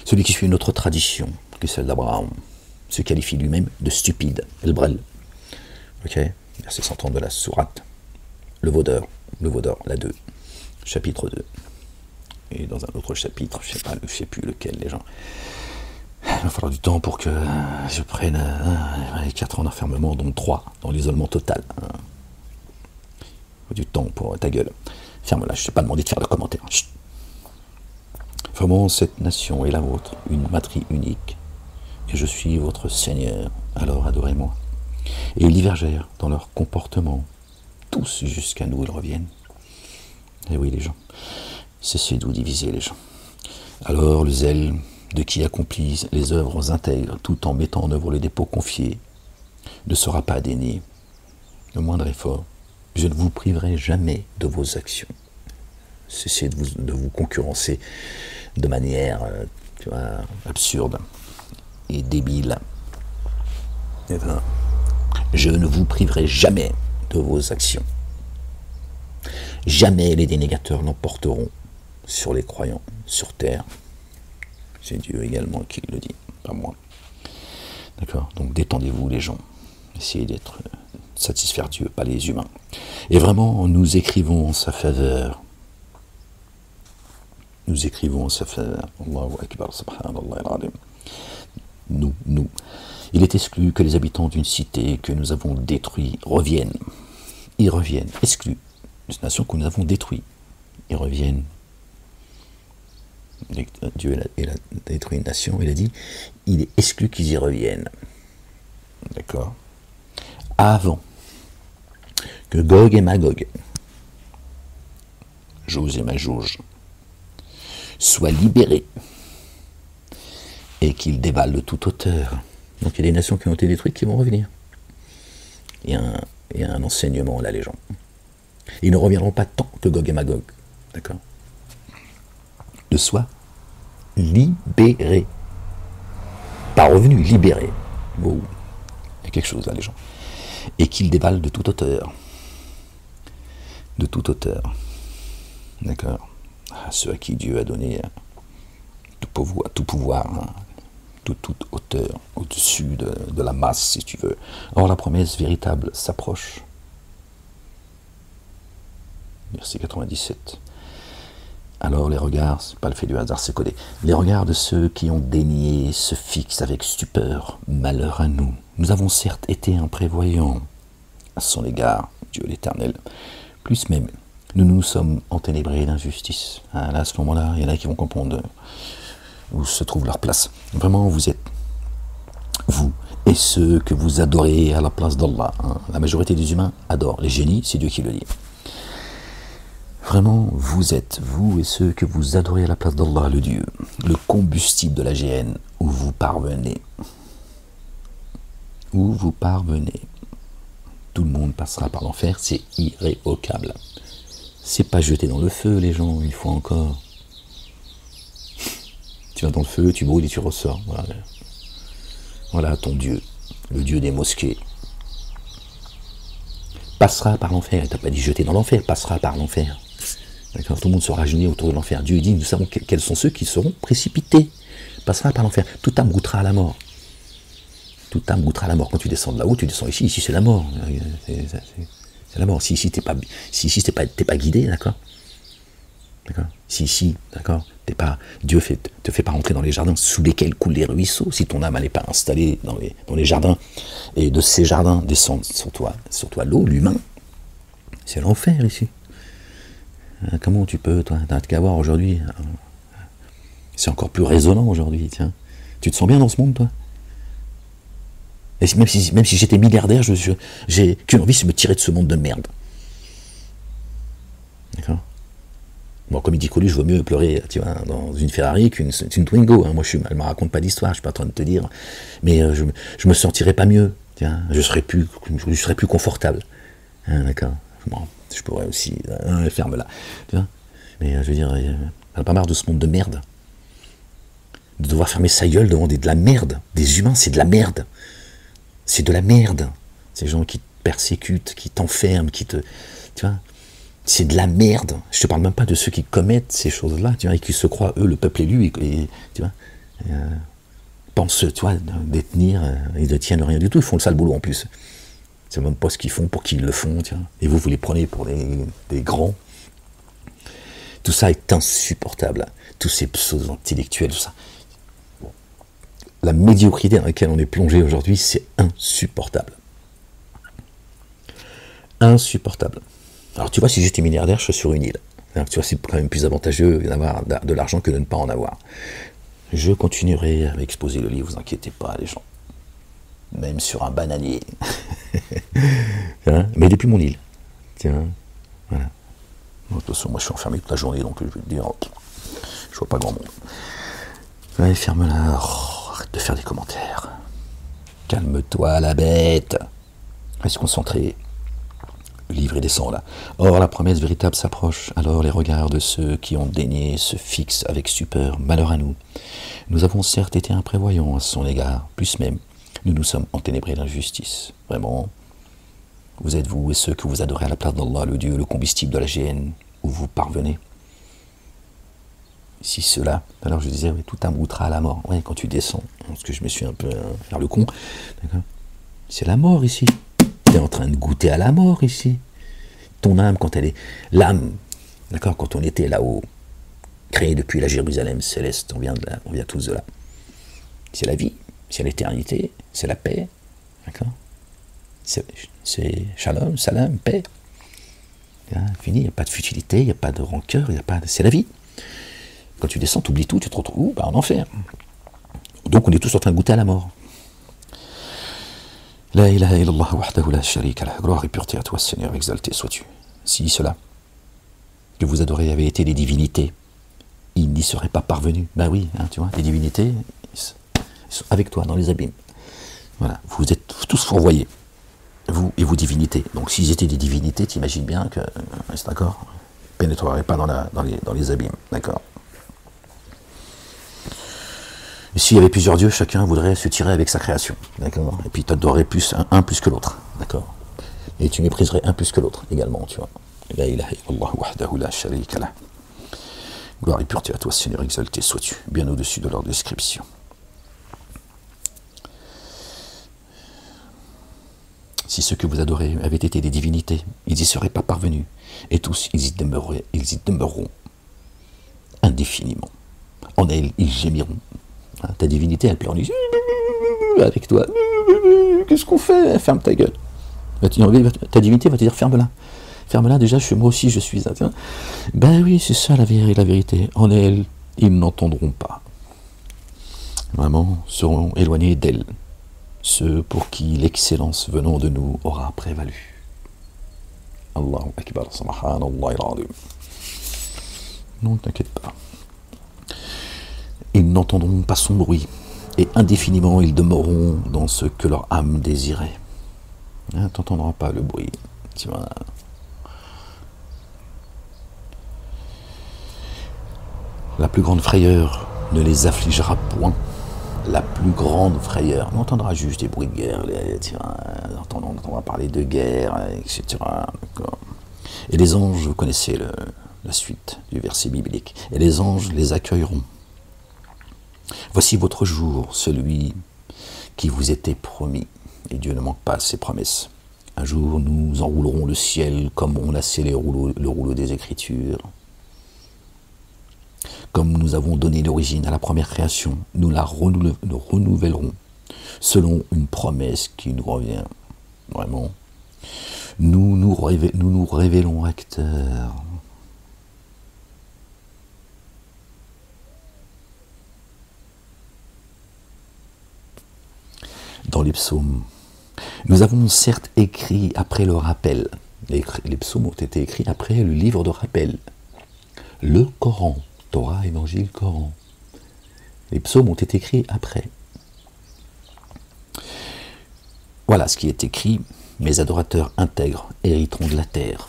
Celui qui suit une autre tradition que celle d'Abraham, se qualifie lui-même de stupide, el-brel. Ok, verset 130 de la sourate. Le vaudeur, la 2, chapitre 2. Et dans un autre chapitre, je sais plus lequel, les gens. Il va falloir du temps pour que je prenne 4 ans d'enfermement, dont 3 dans l'isolement total. Il faut du temps pour ta gueule. Ferme-la, je ne t'ai pas demandé de faire de commentaires. Chut. Vraiment, cette nation est la vôtre, une patrie unique. Et je suis votre Seigneur, alors adorez-moi. Et ils divergèrent dans leur comportement. Tous jusqu'à nous, ils reviennent. Et oui, les gens, cessez de vous diviser, les gens. Alors, le zèle de qui accomplit les œuvres intègres, tout en mettant en œuvre les dépôts confiés, ne sera pas dénié. Le moindre effort, je ne vous priverai jamais de vos actions. Cessez de vous concurrencer de manière absurde et débile. Et bien, je ne vous priverai jamais de vos actions. Jamais les dénégateurs l'emporteront sur les croyants, sur terre. C'est Dieu également qui le dit, pas moi. D'accord? Donc détendez-vous les gens. Essayez d'être satisfaire Dieu, pas les humains. Et vraiment, nous écrivons en sa faveur. Nous écrivons en sa faveur. Allahu Akbar, subhanallah al-azim. Nous. Il est exclu que les habitants d'une cité que nous avons détruite reviennent. Ils reviennent, exclus. Une nation que nous avons détruite. Ils reviennent. Dieu a détruit une nation, il a dit, il est exclu qu'ils y reviennent. D'accord? Avant que Gog et Magog, Jauge et Majouge, soient libérés et qu'ils dévalent de toute hauteur. Donc il y a des nations qui ont été détruites qui vont revenir. Il y a un enseignement là, les gens. Ils ne reviendront pas tant que Gog et Magog. D'accord? De soi libérés. Pas revenus, libérés. Wow. Il y a quelque chose là, les gens. Et qu'ils dévalent de toute hauteur. De toute hauteur. D'accord? À ceux à qui Dieu a donné tout pouvoir, hein, toute hauteur, au-dessus de la masse, si tu veux. Or, la promesse véritable s'approche. Verset 97. Alors les regards, c'est pas le fait du hasard, c'est codé. Les regards de ceux qui ont dénié se fixent avec stupeur. Malheur à nous. Nous avons certes été imprévoyants à son égard, Dieu l'Éternel. Plus même, nous nous sommes enténébrés d'injustice. Hein, là, à ce moment-là, il y en a qui vont comprendre où se trouve leur place. Vraiment, vous êtes, vous et ceux que vous adorez à la place d'Allah. Hein. La majorité des humains adorent. Les génies, c'est Dieu qui le dit. Vraiment, vous êtes, vous et ceux que vous adorez à la place d'Allah, le Dieu, le combustible de la géhenne, où vous parvenez. Où vous parvenez. Tout le monde passera par l'enfer, c'est irrévocable. C'est pas jeté dans le feu, les gens, une fois encore. Tu vas dans le feu, tu brûles et tu ressors. Voilà, voilà ton Dieu, le Dieu des mosquées. Passera par l'enfer, il t'a pas dit jeter dans l'enfer, passera par l'enfer. D'accord, tout le monde sera réuni autour de l'enfer. Dieu dit, nous savons quels sont ceux qui seront précipités. Passera par l'enfer. Toute âme goûtera à la mort. Toute âme goûtera à la mort. Quand tu descends de là-haut, tu descends ici. Ici, c'est la mort. C'est la mort. Si ici, t'es pas guidé, d'accord? D'accord. Si ici, d'accord, Dieu te fait pas rentrer dans les jardins sous lesquels coulent les ruisseaux. Si ton âme n'est pas installée dans les jardins, et de ces jardins descendent sur toi l'eau, l'humain, c'est l'enfer ici. Comment tu peux, toi, t'as qu'à voir aujourd'hui, c'est encore plus résonnant aujourd'hui, tiens. Tu te sens bien dans ce monde, toi? Et même si j'étais milliardaire, j'ai qu'une envie, c'est de me tirer de ce monde de merde. D'accord? Bon, comme il dit Coluche, je vaut mieux pleurer, tu vois, dans une Ferrari qu'une Twingo. Hein. Moi, elle me raconte pas d'histoire, je suis pas en train de te dire. Mais je me sentirais pas mieux, tiens. Je serais plus confortable. Hein, d'accord? Bon, je pourrais aussi ferme là, tu vois. Mais je veux dire, elle a pas marre de ce monde de merde. De devoir fermer sa gueule devant de la merde. Des humains, c'est de la merde. C'est de la merde. Ces gens qui te persécutent, qui t'enferment, tu vois. C'est de la merde. Je te parle même pas de ceux qui commettent ces choses-là, tu vois, et qui se croient, eux, le peuple élu, et tu vois. pensent, tu vois, détenir, ils ne tiennent rien du tout, ils font le sale boulot en plus. C'est même pas ce qu'ils font pour qu'ils le font, tiens. Et vous les prenez pour des grands. Tout ça est insupportable. Tous ces pseudos intellectuels, tout ça. Bon. La médiocrité dans laquelle on est plongé aujourd'hui, c'est insupportable. Insupportable. Alors tu vois, si j'étais milliardaire, je serais sur une île. Alors, tu vois, c'est quand même plus avantageux d'avoir de l'argent que de ne pas en avoir. Je continuerai à exposer le livre, vous inquiétez pas, les gens. Même sur un bananier. Hein, mais depuis mon île. Tiens, voilà. De toute façon, moi je suis enfermé toute la journée, donc je vais te dire, je vois pas grand monde. Allez, ferme-la. Oh, arrête de faire des commentaires. Calme-toi, la bête. Reste concentré. Le livre est descend là. Or, la promesse véritable s'approche. Alors, les regards de ceux qui ont daigné se fixent avec stupeur. Malheur à nous. Nous avons certes été imprévoyants à son égard, plus même. Nous nous sommes enténébrés d'injustice. Vraiment. Vous êtes vous et ceux que vous adorez à la place d'Allah, le Dieu, le combustible de la géhenne, où vous parvenez. Si cela, alors je disais, oui, tout aboutera à la mort. Oui, quand tu descends, parce que je me suis un peu faire le con, c'est la mort ici. Tu es en train de goûter à la mort ici. Ton âme, quand elle est... L'âme, d'accord, quand on était là-haut, créé depuis la Jérusalem céleste, on vient tous de là. C'est la vie, c'est l'éternité, c'est la paix, d'accord. C'est shalom, salam, paix. Fini, il n'y a pas de futilité, il n'y a pas de rancœur, c'est la vie. Quand tu descends, tu oublies tout, tu te retrouves en enfer. Donc on est tous en train de goûter à la mort. La ilaha illallah wahdahu la sharika lah. Gloire et pureté à toi, Seigneur, exalté sois-tu. Si cela que vous adorez avait été des divinités, ils n'y seraient pas parvenus. Ben oui, hein, tu vois, les divinités, ils sont avec toi dans les abîmes. Voilà, vous êtes tous fourvoyés. Vous et vos divinités. Donc s'ils étaient des divinités, t'imagines bien que, c'est d'accord, ils ne pénétreraient pas dans les abîmes, d'accord. Et s'il y avait plusieurs dieux, chacun voudrait se tirer avec sa création, d'accord. Et puis tu adorerais plus un plus que l'autre, d'accord. Et tu mépriserais un plus que l'autre également, tu vois. La ilaha illallah wahdahu la sharika lah. Gloire et pureté à toi, Seigneur, exalté sois-tu, bien au-dessus de leur description. Si ceux que vous adorez avaient été des divinités, ils n'y seraient pas parvenus, et tous ils y demeureront indéfiniment. En elle, ils gémiront. Hein, ta divinité, elle pleure avec toi. Qu'est-ce qu'on fait? Ferme ta gueule. Ta divinité va te dire ferme-la. Ferme-la, déjà, moi aussi je suis. Ben oui, c'est ça la vérité. En elle, ils n'entendront pas. Vraiment, seront éloignés d'elle. Ceux pour qui l'excellence venant de nous aura prévalu. Allahu Akbar, subhanallah al-azim. Non, t'inquiète pas. Ils n'entendront pas son bruit, et indéfiniment ils demeureront dans ce que leur âme désirait. Hein, t'entendras pas le bruit. Tu vois. La plus grande frayeur ne les affligera point. La plus grande frayeur. On entendra juste des bruits de guerre, on entendra parler de guerre, etc. Et les anges, vous connaissez la suite du verset biblique. Et les anges les accueilleront. Voici votre jour, celui qui vous était promis. Et Dieu ne manque pas à ses promesses. Un jour, nous enroulerons le ciel comme on a scellé le rouleau des Écritures. Comme nous avons donné l'origine à la première création, nous la renouvellerons selon une promesse qui nous revient. Vraiment. Nous nous révélons acteurs. Dans les psaumes, nous avons certes écrit après le rappel. Les psaumes ont été écrits après le livre de rappel. Le Coran. Torah, Évangile, Coran. Les psaumes ont été écrits après. Voilà ce qui est écrit. Mes adorateurs intègres hériteront de la terre.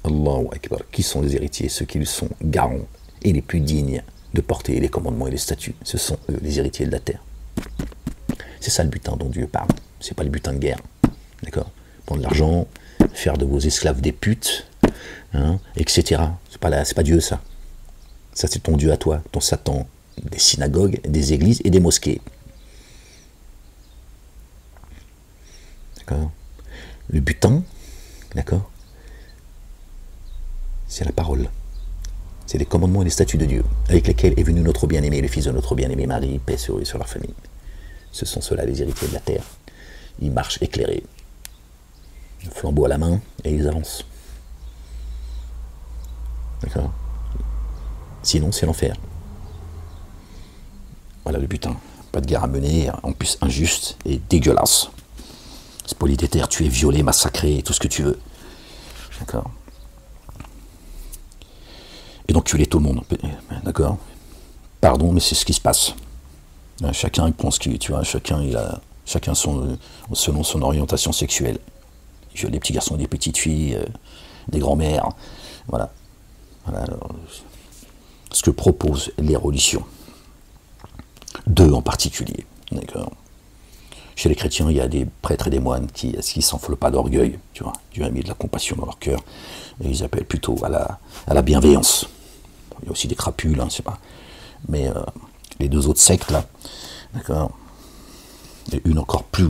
Allahu Akbar. Qui sont les héritiers? Ceux qui sont garants et les plus dignes de porter les commandements et les statuts. Ce sont eux, les héritiers de la terre. C'est ça le butin dont Dieu parle. C'est pas le butin de guerre. D'accord? Prendre l'argent, faire de vos esclaves des putes, hein, etc. C'est pas Dieu, ça. Ça, c'est ton Dieu à toi, ton Satan, des synagogues, des églises et des mosquées. D'accord? Le butin, d'accord? C'est la parole. C'est les commandements et les statuts de Dieu, avec lesquels est venu notre bien-aimé, le fils de notre bien-aimé Marie, paix sur eux et sur leur famille. Ce sont ceux-là les héritiers de la terre. Ils marchent éclairés, le flambeau à la main, et ils avancent. D'accord? Sinon, c'est l'enfer. Voilà le butin. Pas de guerre à mener, en plus injuste et dégueulasse. Spolier des terres, tuer, violer, massacrer, tout ce que tu veux. D'accord? Et donc tuer tout le monde. D'accord? Pardon, mais c'est ce qui se passe. Chacun il pense qu'il, tu vois, chacun selon son orientation sexuelle. Il viole des petits garçons, des petites filles, des grands-mères. Voilà. Voilà alors, ce que proposent les religions. Deux en particulier. D'accord? Chez les chrétiens, il y a des prêtres et des moines qui s'enflent pas d'orgueil. Tu vois, Dieu a mis de la compassion dans leur cœur. Et ils appellent plutôt à la bienveillance. Il y a aussi des crapules, hein, c'est pas. Mais les deux autres sectes là, d'accord, et une encore plus,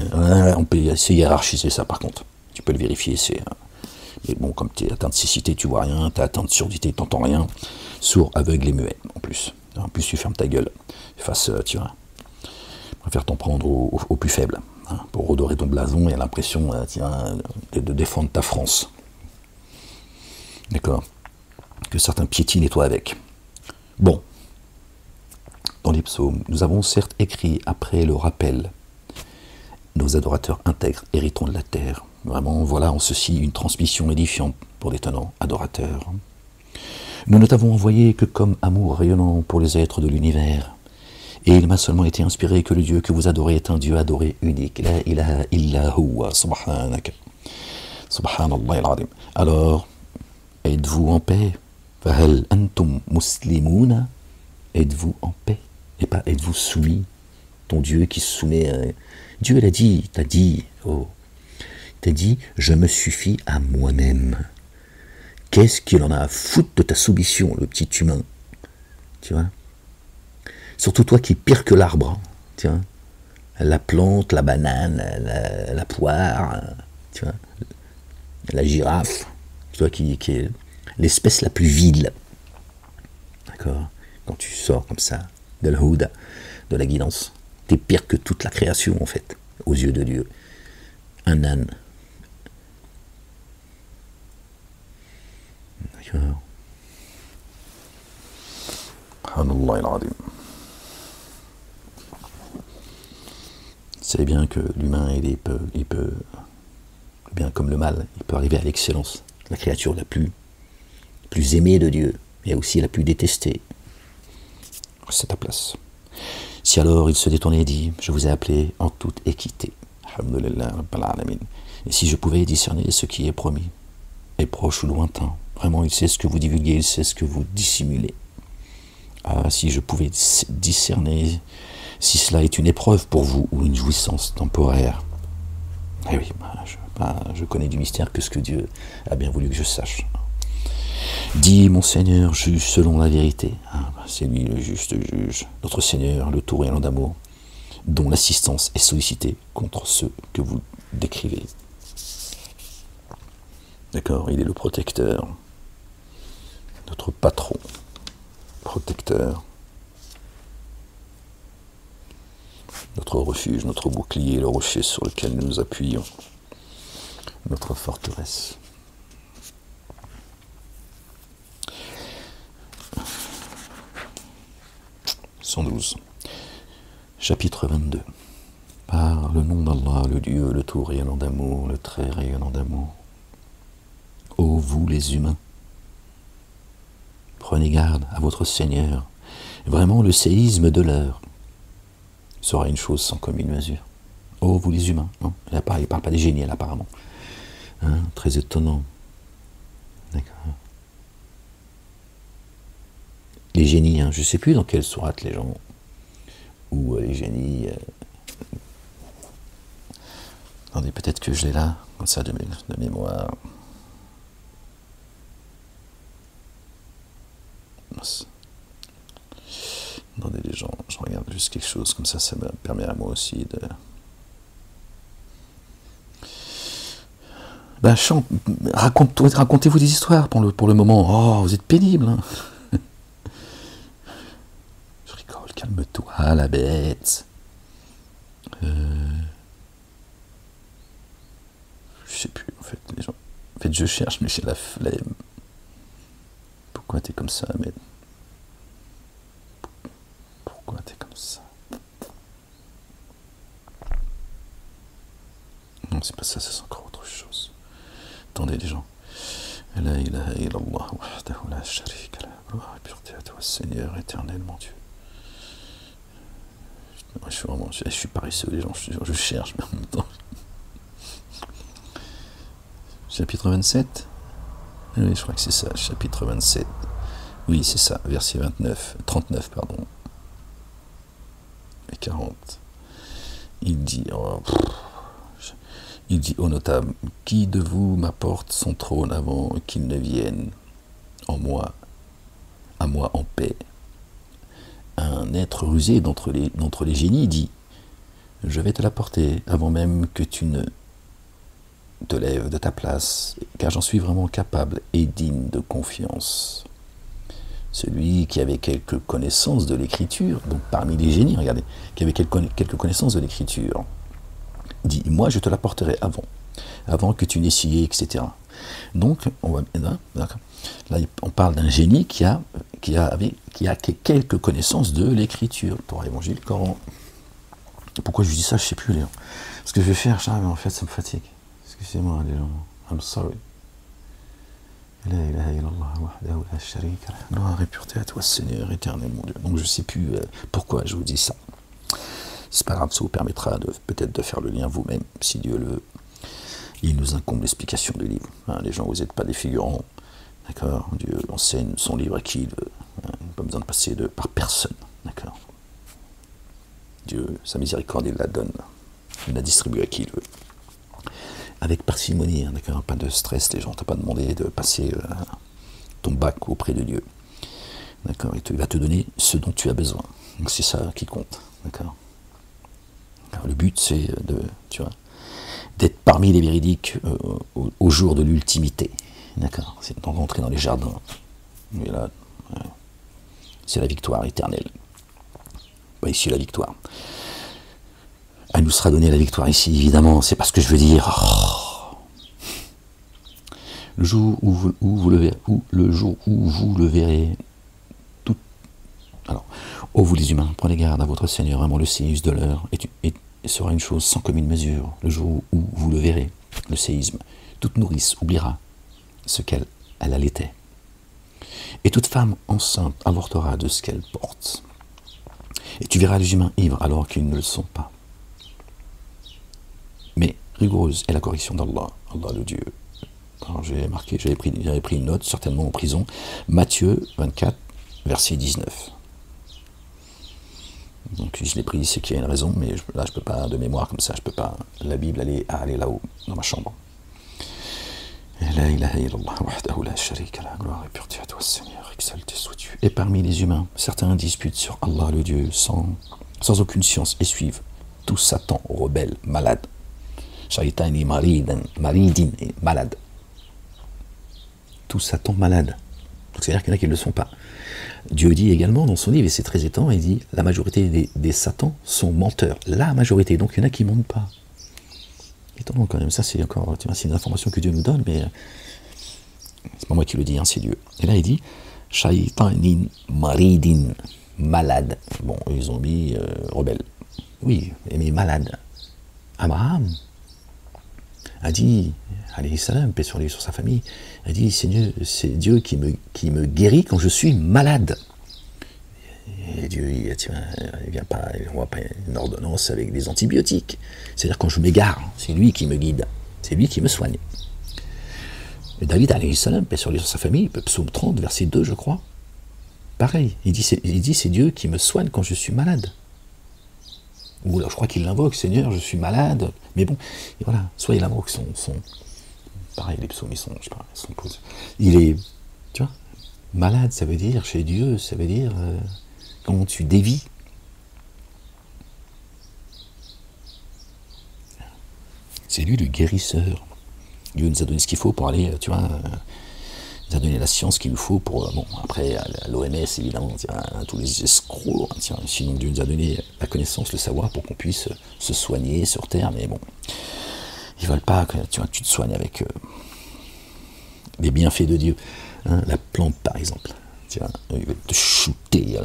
on peut essayer de hiérarchiser ça par contre. Tu peux le vérifier, c'est. Mais bon, comme tu es atteint de cécité, tu vois rien, tu es atteint de surdité, tu n'entends rien. Sourd, aveugle et muet, en plus. En plus, tu fermes ta gueule face, tu vois. Préfère t'en prendre au plus faible, hein, pour redorer ton blason et l'impression, de défendre ta France. D'accord? Que certains piétinent et toi avec. Bon. Dans les psaumes, nous avons certes écrit après le rappel, nos adorateurs intègres héritons de la terre. Vraiment, voilà en ceci une transmission édifiante pour les tenants adorateurs. Nous ne t'avons envoyé que comme amour rayonnant pour les êtres de l'univers. Et il m'a seulement été inspiré que le Dieu que vous adorez est un Dieu adoré unique. La ilaha illa huwa, subhanaka. Subhanallah al-azim. Alors, êtes-vous en paix? Fahal antum muslimuna? Êtes-vous en paix? Et pas êtes-vous soumis? Ton Dieu qui se soumet à... Dieu t'a dit, je me suffis à moi-même. Qu'est-ce qu'il en a à foutre de ta soumission, le petit humain? Tu vois? Surtout toi qui es pire que l'arbre. Tu vois? La plante, la banane, la poire, tu vois? La girafe. Toi qui est l'espèce la plus vile. D'accord? Quand tu sors comme ça, de l'Huda, de la guidance, t'es pire que toute la création, en fait, aux yeux de Dieu. Un âne. D'accord. Subhanallah al-azim. C'est bien que l'humain, il peut, bien comme le mal, il peut arriver à l'excellence. La créature la plus aimée de Dieu, et aussi la plus détestée. C'est ta place. Si alors il se détournait et dit, je vous ai appelé en toute équité. Alhamdulillah, Rabbil Alamin. Et si je pouvais discerner ce qui est promis, est proche ou lointain, vraiment il sait ce que vous divulguez, il sait ce que vous dissimulez. Ah, si je pouvais discerner si cela est une épreuve pour vous ou une jouissance temporaire. Eh oui, je connais du mystère que ce que Dieu a bien voulu que je sache. Dis, mon Seigneur, juge selon la vérité. C'est lui le juste juge, notre Seigneur, le tout rayonnant d'amour, dont l'assistance est sollicitée contre ceux que vous décrivez. D'accord, il est le protecteur, notre patron, protecteur, notre refuge, notre bouclier, le rocher sur lequel nous nous appuyons, notre forteresse. Chapitre 22. Par le nom d'Allah, le Dieu, le tout rayonnant d'amour, le très rayonnant d'amour. Ô vous les humains, prenez garde à votre Seigneur. Vraiment, le séisme de l'heure sera une chose sans commune mesure. Ô vous les humains, non, il ne parle pas des génies, là, apparemment. Hein, très étonnant. D'accord. Les génies, hein, je ne sais plus dans quelle sourate les gens, ou les génies... Attendez, peut-être que je l'ai là, comme ça de mémoire. Attendez les gens, je regarde juste quelque chose, comme ça me permet à moi aussi de... Ben, racontez-vous des histoires pour le moment. Oh, vous êtes pénible. Hein. Je rigole, calme-toi, la bête. Je sais plus, en fait, les gens. En fait, je cherche, mais j'ai la flemme. Pourquoi t'es comme ça, Ahmed? Pourquoi t'es comme ça? Non, c'est pas ça, c'est encore autre chose. Attendez, les gens. La ilaha illallah wahdahu la sharika lah. Gloire et pureté à toi, Seigneur éternel, mon Dieu. Je suis paresseux, les gens, je cherche, mais en même temps. Chapitre 27 ? Oui, je crois que c'est ça, chapitre 27. Oui, c'est ça, verset 39, pardon. Et 40. Il dit, ô notable, qui de vous m'apporte son trône avant qu'il ne vienne à moi en paix? Un être rusé d'entre les génies dit, je vais te l'apporter avant même que tu ne te lèves de ta place, car j'en suis vraiment capable et digne de confiance. Celui qui avait quelques connaissances de l'écriture, donc parmi les génies, regardez, qui avait quelques connaissances de l'écriture, dit, moi je te l'apporterai avant que tu n'aies scié, etc. Donc, là, on parle d'un génie qui a quelques connaissances de l'écriture. Torah, Évangile, Coran. Pourquoi je dis ça, je ne sais plus, les gens. Ce que je vais faire, mais en fait, ça me fatigue. Excusez-moi, les gens. I'm sorry. La ilaha illallah wahdahu la sharika lah. Gloire et pureté à toi, Seigneur éternel, mon Dieu. Donc, je ne sais plus pourquoi je vous dis ça. C'est pas grave, ça vous permettra peut-être de faire le lien vous-même, si Dieu le veut. Il nous incombe l'explication du livre. Hein, les gens, vous n'êtes pas des figurants. D'accord? Dieu enseigne son livre à qui il veut. Hein, pas besoin de passer par personne. D'accord? Dieu, sa miséricorde, il la donne. Il la distribue à qui il veut. Avec parcimonie, hein, d'accord? Pas de stress, les gens. T'as pas demandé de passer ton bac auprès de Dieu. D'accord? Il va te donner ce dont tu as besoin. Donc c'est ça qui compte. D'accord? Alors, le but, c'est d'être parmi les véridiques au jour de l'ultimité. D'accord? C'est d'entrer dans les jardins. Et là, c'est la victoire éternelle. Bah, ici, la victoire. Elle nous sera donnée la victoire ici, évidemment. C'est pas ce que je veux dire. Oh. Le jour où vous le verrez, tout. Alors, ô vous les humains, prenez garde à votre Seigneur, vraiment le séisme de l'heure et sera une chose sans commune mesure. Le jour où vous le verrez, le séisme, toute nourrice oubliera ce qu'elle allaitait. Et toute femme enceinte avortera de ce qu'elle porte. Et tu verras les humains ivres alors qu'ils ne le sont pas. Mais rigoureuse est la correction d'Allah, Allah le Dieu. Alors j'avais pris une note, certainement en prison, Matthieu 24, verset 19. Donc si je l'ai pris, c'est qu'il y a une raison, mais là je peux pas, de mémoire comme ça, je peux pas, la Bible, aller là-haut, dans ma chambre. La ilaha illallah wahdahu la sharika lah. Gloire et pureté à toi, Seigneur, exalté sois-tu. Et parmi les humains, certains disputent sur Allah le Dieu sans aucune science et suivent tout Satan, rebelle, malade. Shaitani maridin, malade. Tout Satan malade. Donc c'est-à-dire qu'il y en a qui ne le sont pas. Dieu dit également dans son livre, et c'est très étonnant, il dit la majorité des Satans sont menteurs. La majorité, donc il y en a qui ne mentent pas. Étonnant quand même, ça c'est encore, c'est une information que Dieu nous donne, mais c'est pas moi qui le dis, hein, c'est Dieu. Et là il dit Shaitanin maridin, malade. Bon, ils ont mis rebelle. Oui, mais malade. Abraham a dit, alayhi salam, paix sur lui, sur sa famille, a dit c'est Dieu qui me guérit quand je suis malade. Et Dieu, il vient pas, il n'envoie pas une ordonnance avec des antibiotiques. C'est-à-dire quand je m'égare, c'est lui qui me guide, c'est lui qui me soigne. Et David, alayhi salam, paix sur lui, sur sa famille, psaume 30, verset 2, je crois. Pareil, il dit c'est Dieu qui me soigne quand je suis malade. Ou alors je crois qu'il l'invoque, Seigneur, je suis malade. Mais bon, et voilà, soit il invoque son pareil, les psaumes, ils sont posés. Il est, tu vois, malade, ça veut dire, chez Dieu, ça veut dire quand tu dévis. C'est lui le guérisseur. Dieu nous a donné ce qu'il faut pour aller, tu vois, il nous a donné la science qu'il nous faut pour, bon, après, l'OMS, évidemment, tous les escrocs, sinon Dieu nous a donné la connaissance, le savoir pour qu'on puisse se soigner sur Terre, mais bon, ils veulent pas que tu te soignes avec les bienfaits de Dieu. Hein, la plante, par exemple, tu vois, ils veulent te shooter.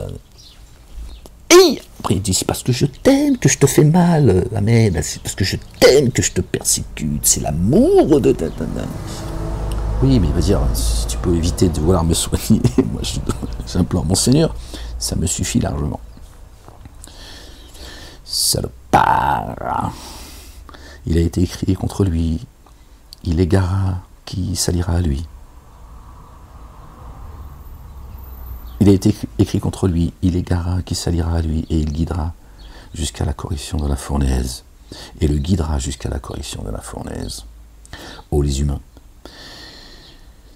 Et après, il dit, c'est parce que je t'aime que je te fais mal, Ahmed, c'est parce que je t'aime que je te persécute, c'est l'amour de ta... Oui, mais il va dire, si tu peux éviter de vouloir me soigner, moi j'implore mon Seigneur, ça me suffit largement. Salopard. Il a été écrit contre lui, il égara qui s'alliera à lui. Il a été écrit contre lui, il égara qui s'alliera à lui, et il guidera jusqu'à la correction de la fournaise. Et le guidera jusqu'à la correction de la fournaise. Ô les humains,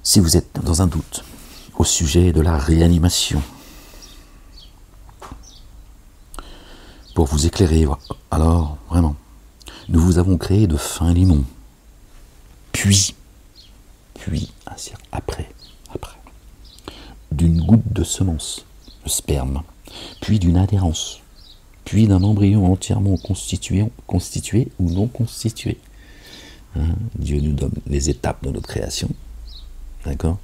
si vous êtes dans un doute au sujet de la réanimation, pour vous éclairer, alors vraiment, nous vous avons créé de fins limons, puis, après, d'une goutte de semence, le sperme, puis d'une adhérence, puis d'un embryon entièrement constitué ou non constitué. Hein, Dieu nous donne les étapes de notre création, d'accord,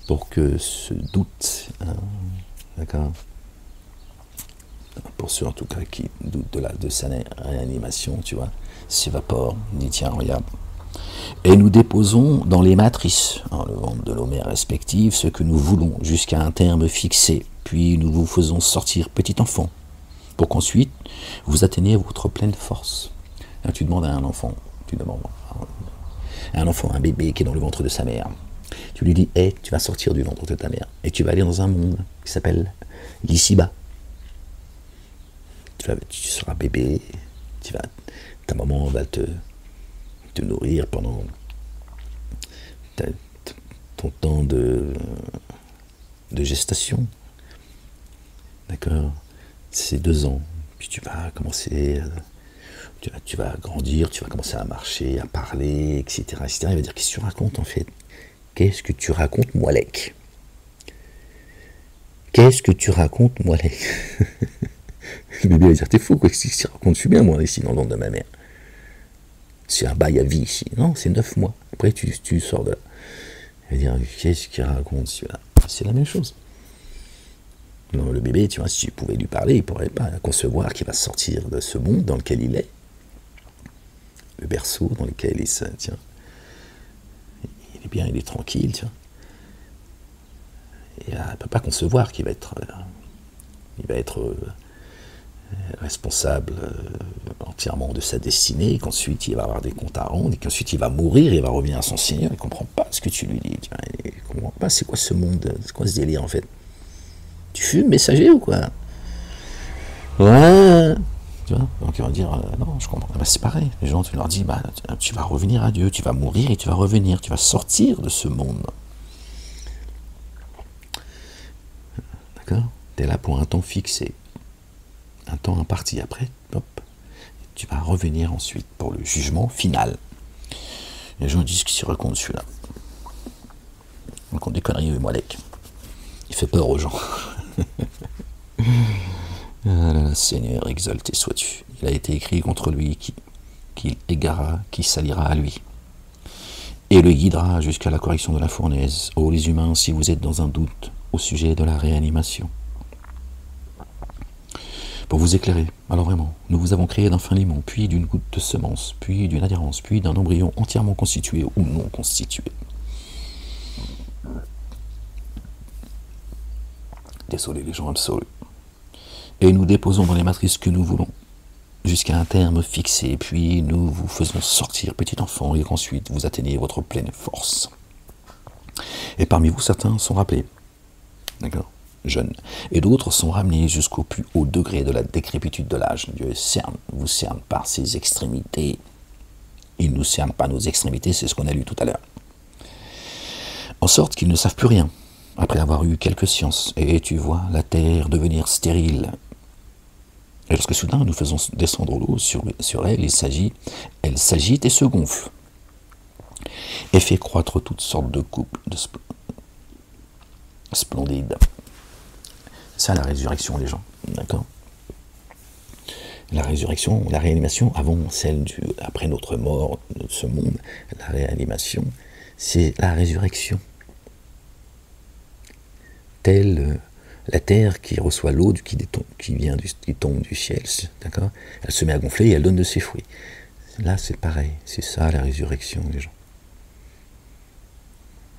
pour que ce doute, d'accord, pour ceux en tout cas qui doutent de sa réanimation, tu vois, s'évapore, dit tiens, regarde. Et nous déposons dans les matrices, dans le ventre de nos mères respectives, ce que nous voulons jusqu'à un terme fixé, puis nous vous faisons sortir petit enfant, pour qu'ensuite vous atteigniez votre pleine force. Là, tu demandes à un enfant, un bébé qui est dans le ventre de sa mère, tu lui dis, hey, tu vas sortir du ventre de ta mère, et tu vas aller dans un monde qui s'appelle l'ici-bas. Tu seras bébé, ta maman va te nourrir pendant ton temps de gestation, d'accord, c'est 2 ans, puis tu vas commencer, tu vas grandir, tu vas commencer à marcher, à parler, etc., etc. Il va dire, qu'est-ce que tu racontes en fait? Qu'est-ce que tu racontes, Moualek? Qu'est-ce que tu racontes, Moualek? Le bébé va dire, t'es fou, quoi, qu'est-ce que tu racontes? Je suis bien, moi, ici, dans le ventre de ma mère. C'est un bail à vie ici. Non, c'est 9 mois. Après, tu sors de là. Il va dire, qu'est-ce qu'il raconte celui-là? C'est la même chose. Non, le bébé, tu vois, si tu pouvais lui parler, il ne pourrait pas concevoir qu'il va sortir de ce monde dans lequel il est. Le berceau dans lequel il se tient. Il est bien, il est tranquille, tu vois. Et il ne peut pas concevoir qu'il va être... responsable entièrement de sa destinée, qu'ensuite il va avoir des comptes à rendre, et qu'ensuite il va mourir, et il va revenir à son Seigneur, il ne comprend pas ce que tu lui dis, il ne comprend pas c'est quoi ce monde, c'est quoi ce délire en fait. Tu fumes, messager ou quoi? Ouais, tu vois, donc ils vont dire, non, je comprends, c'est pareil, les gens, tu leur dis, tu vas revenir à Dieu, tu vas mourir et tu vas revenir, tu vas sortir de ce monde. D'accord? Tu es là pour un temps fixé. Un temps imparti, après, hop, tu vas revenir ensuite pour le jugement final. Les gens disent qu'ils se racontent celui-là. On raconte des conneries, Moualek. Il fait peur aux gens. Ah là là, Seigneur, exalté sois-tu. Il a été écrit contre lui qu'il égara, qui s'alliera à lui. Et le guidera jusqu'à la correction de la fournaise. Ô les humains, si vous êtes dans un doute au sujet de la réanimation, pour vous éclairer, alors vraiment, nous vous avons créé d'un fin limon, puis d'une goutte de semence, puis d'une adhérence, puis d'un embryon entièrement constitué ou non constitué. Désolé les gens absolus. Et nous déposons dans les matrices que nous voulons, jusqu'à un terme fixé, puis nous vous faisons sortir petit enfant, et qu'ensuite vous atteignez votre pleine force. Et parmi vous, certains sont rappelés, d'accord, jeunes, et d'autres sont ramenés jusqu'au plus haut degré de la décrépitude de l'âge. Dieu vous cerne par ses extrémités. Il ne nous cerne pas nos extrémités, c'est ce qu'on a lu tout à l'heure. En sorte qu'ils ne savent plus rien, après avoir eu quelques sciences, et tu vois la terre devenir stérile. Et lorsque soudain nous faisons descendre l'eau sur elle, elle s'agite et se gonfle, et fait croître toutes sortes de couples splendides. C'est ça la résurrection, les gens, d'accord? La résurrection, la réanimation, avant celle après notre mort de ce monde, la réanimation, c'est la résurrection. Telle la terre qui reçoit l'eau qui tombe du ciel, d'accord? Elle se met à gonfler et elle donne de ses fruits. Là, c'est pareil, c'est ça la résurrection, les gens.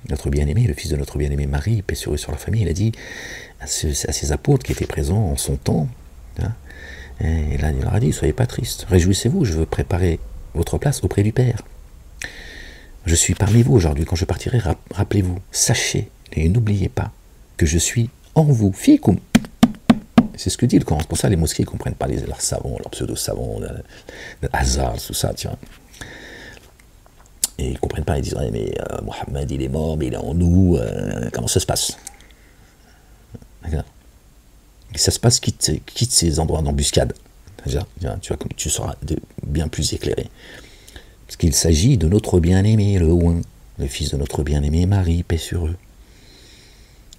Notre bien-aimé, le fils de notre bien-aimé Marie, paix sur eux, sur la famille, il a dit à ses apôtres qui étaient présents en son temps, hein, et là il leur a dit, soyez pas tristes, réjouissez-vous, je veux préparer votre place auprès du Père. Je suis parmi vous aujourd'hui, quand je partirai, rappelez-vous, sachez et n'oubliez pas que je suis en vous, fikum. C'est ce que dit le Coran. C'est pour ça les mosquées ne comprennent pas leurs savants, leurs pseudo-savants, le hasard, tout ça, tiens. Et ils ne comprennent pas, ils disent, ouais, mais Mohammed il est mort, mais il est en nous, comment ça se passe? D'accord. Et ça se passe, quitte ces endroits d'embuscade. Tu seras bien plus éclairé. Parce qu'il s'agit de notre bien-aimé, le Ouin, le fils de notre bien-aimé Marie, paix sur eux.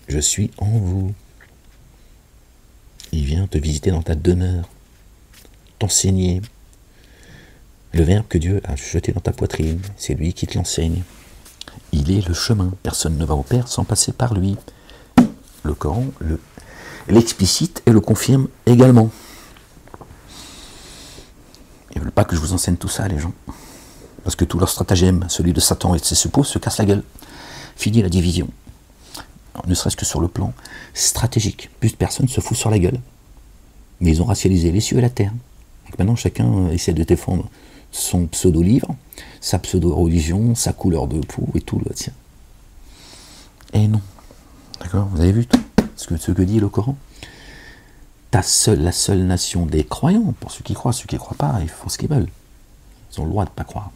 Je suis en vous. Il vient te visiter dans ta demeure, t'enseigner. Le verbe que Dieu a jeté dans ta poitrine, c'est lui qui te l'enseigne. Il est le chemin. Personne ne va au Père sans passer par lui. Le Coran l'explicite et le confirme également. Ils ne veulent pas que je vous enseigne tout ça, les gens. Parce que tout leur stratagème, celui de Satan et de ses suppôts, se casse la gueule. Fini la division. Ne serait-ce que sur le plan stratégique. Plus de personnes se foutent sur la gueule. Mais ils ont racialisé les cieux et la terre. Donc maintenant, chacun essaie de défendre son pseudo-livre, sa pseudo-religion, sa couleur de peau et tout le tien. Et non. D'accord? Vous avez vu ce que dit le Coran? La seule nation des croyants, pour ceux qui croient pas, ils font ce qu'ils veulent. Ils ont le droit de ne pas croire.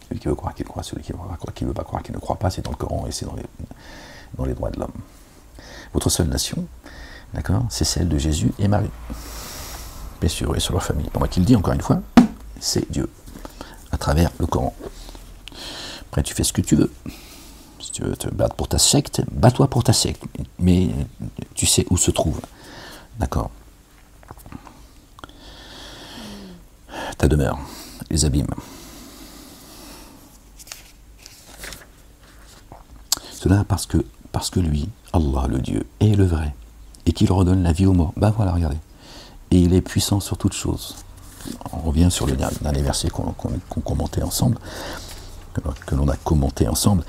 Celui qui veut croire qu'il croit, celui qui ne veut pas croire qu'il ne croit pas, c'est dans le Coran et c'est dans les droits de l'homme. Votre seule nation, d'accord, c'est celle de Jésus et Marie. Bien sûr, et sur leur famille. Pour moi qui le dis encore une fois, c'est Dieu, à travers le Coran. Après, tu fais ce que tu veux. Si tu veux te battre pour ta secte, bats-toi pour ta secte. Mais tu sais où se trouve. D'accord. Ta demeure, les abîmes. Cela parce que lui, Allah le Dieu, est le vrai, et qu'il redonne la vie aux morts. Ben voilà, regardez. Et il est puissant sur toutes choses. On revient sur le dernier verset qu'on commentait ensemble, que l'on a commenté ensemble.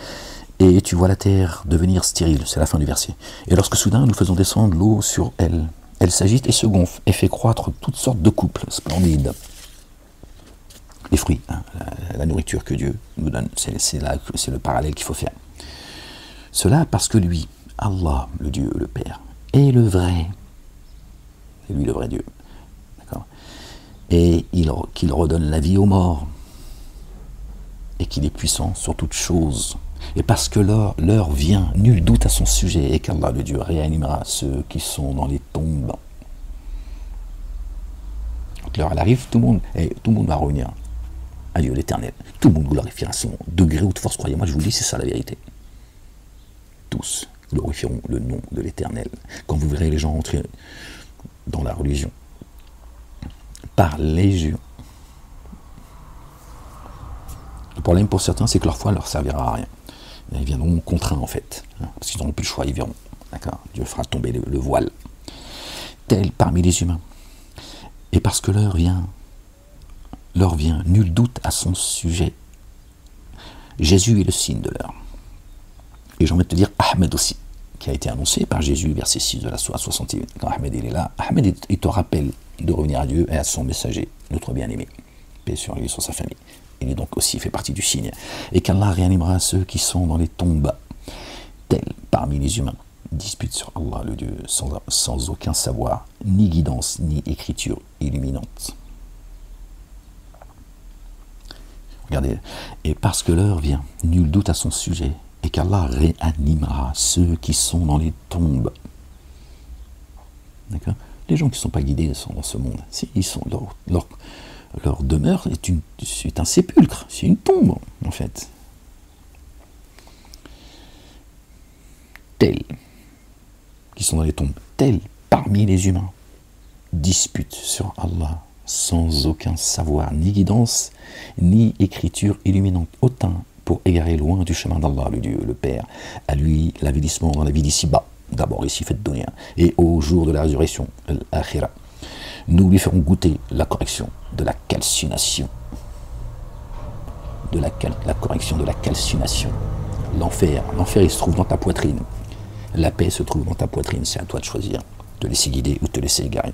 Et tu vois la terre devenir stérile, c'est la fin du verset. Et lorsque soudain nous faisons descendre l'eau sur elle, elle s'agite et se gonfle, et fait croître toutes sortes de couples splendides. Les fruits, hein, la nourriture que Dieu nous donne, c'est le parallèle qu'il faut faire. Cela parce que lui, Allah, le Dieu, le Père, est le vrai. C'est lui le vrai Dieu. D'accord? Et qu'il redonne la vie aux morts. Et qu'il est puissant sur toutes choses. Et parce que l'heure vient, nul doute à son sujet, et qu'Allah, le Dieu, réanimera ceux qui sont dans les tombes. Quand l'heure elle arrive, tout le monde va revenir à Dieu l'éternel. Tout le monde glorifiera son nom. De gré ou de force, croyez-moi, je vous le dis, c'est ça la vérité. Tous glorifieront le nom de l'éternel. Quand vous verrez les gens entrer dans la religion par légion. Le problème pour certains, c'est que leur foi ne leur servira à rien. Ils viendront contraints en fait, hein, parce qu'ils n'auront plus le choix, ils verront. D'accord? Dieu fera tomber le voile. Tel parmi les humains. Et parce que l'heure vient, nul doute à son sujet. Jésus est le signe de l'heure. Et j'ai envie de te dire Ahmed aussi, qui a été annoncé par Jésus, verset 6 de la sourate 61. Quand Ahmed il est là, Ahmed il te rappelle de revenir à Dieu et à son messager, notre bien-aimé, paix sur lui et sur sa famille. Il est donc aussi fait partie du signe. Et qu'Allah réanimera ceux qui sont dans les tombes, tels parmi les humains, disputent sur Allah le Dieu sans aucun savoir, ni guidance, ni écriture illuminante. Regardez, et parce que l'heure vient, nul doute à son sujet, et qu'Allah réanimera ceux qui sont dans les tombes. D'accord? Les gens qui ne sont pas guidés sont dans ce monde. Ils sont, leur demeure est un sépulcre, c'est une tombe, en fait. Tels qui sont dans les tombes, tels parmi les humains, disputent sur Allah sans aucun savoir, ni guidance, ni écriture illuminante, autant pour égarer loin du chemin d'Allah, le Dieu, le Père. À lui, l'avilissement dans la vie d'ici-bas, d'abord ici fait dunya, et au jour de la résurrection, l'akhira. Nous lui ferons goûter la correction de la calcination. La correction de la calcination. L'enfer, il se trouve dans ta poitrine. La paix se trouve dans ta poitrine, c'est à toi de choisir, te laisser guider ou te laisser égarer.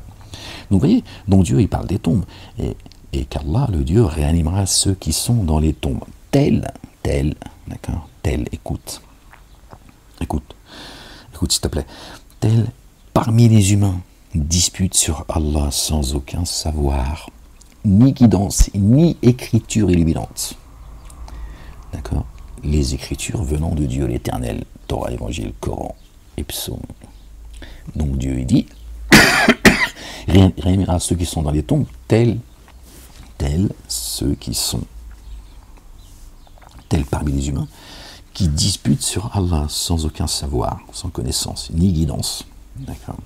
Donc vous voyez, donc Dieu il parle des tombes, et qu'Allah, le Dieu, réanimera ceux qui sont dans les tombes. Tel, d'accord, écoute s'il te plaît, tel parmi les humains disputent sur Allah sans aucun savoir, ni guidance, ni écriture illuminante. D'accord? Les écritures venant de Dieu l'éternel, Torah, Évangile, Coran et Psaume. Donc Dieu il dit, réunira ceux qui sont dans les tombes, tels ceux qui sont, tels parmi les humains, qui disputent sur Allah sans aucun savoir, sans connaissance, ni guidance, d'accord,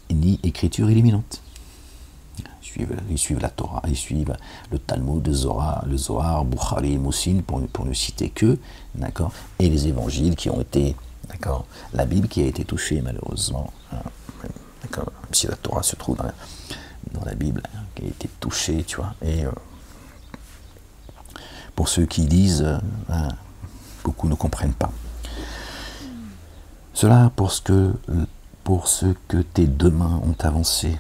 ni écriture illuminante. Ils suivent la Torah, ils suivent le Talmud, le Zohar, Bukhari, Moussin, pour ne citer que, d'accord, et les évangiles qui ont été, d'accord, la Bible qui a été touchée malheureusement, d'accord, même si la Torah se trouve dans la Bible, qui a été touchée, tu vois, et pour ceux qui lisent, beaucoup ne comprennent pas. Cela pour ce que tes deux mains ont avancé.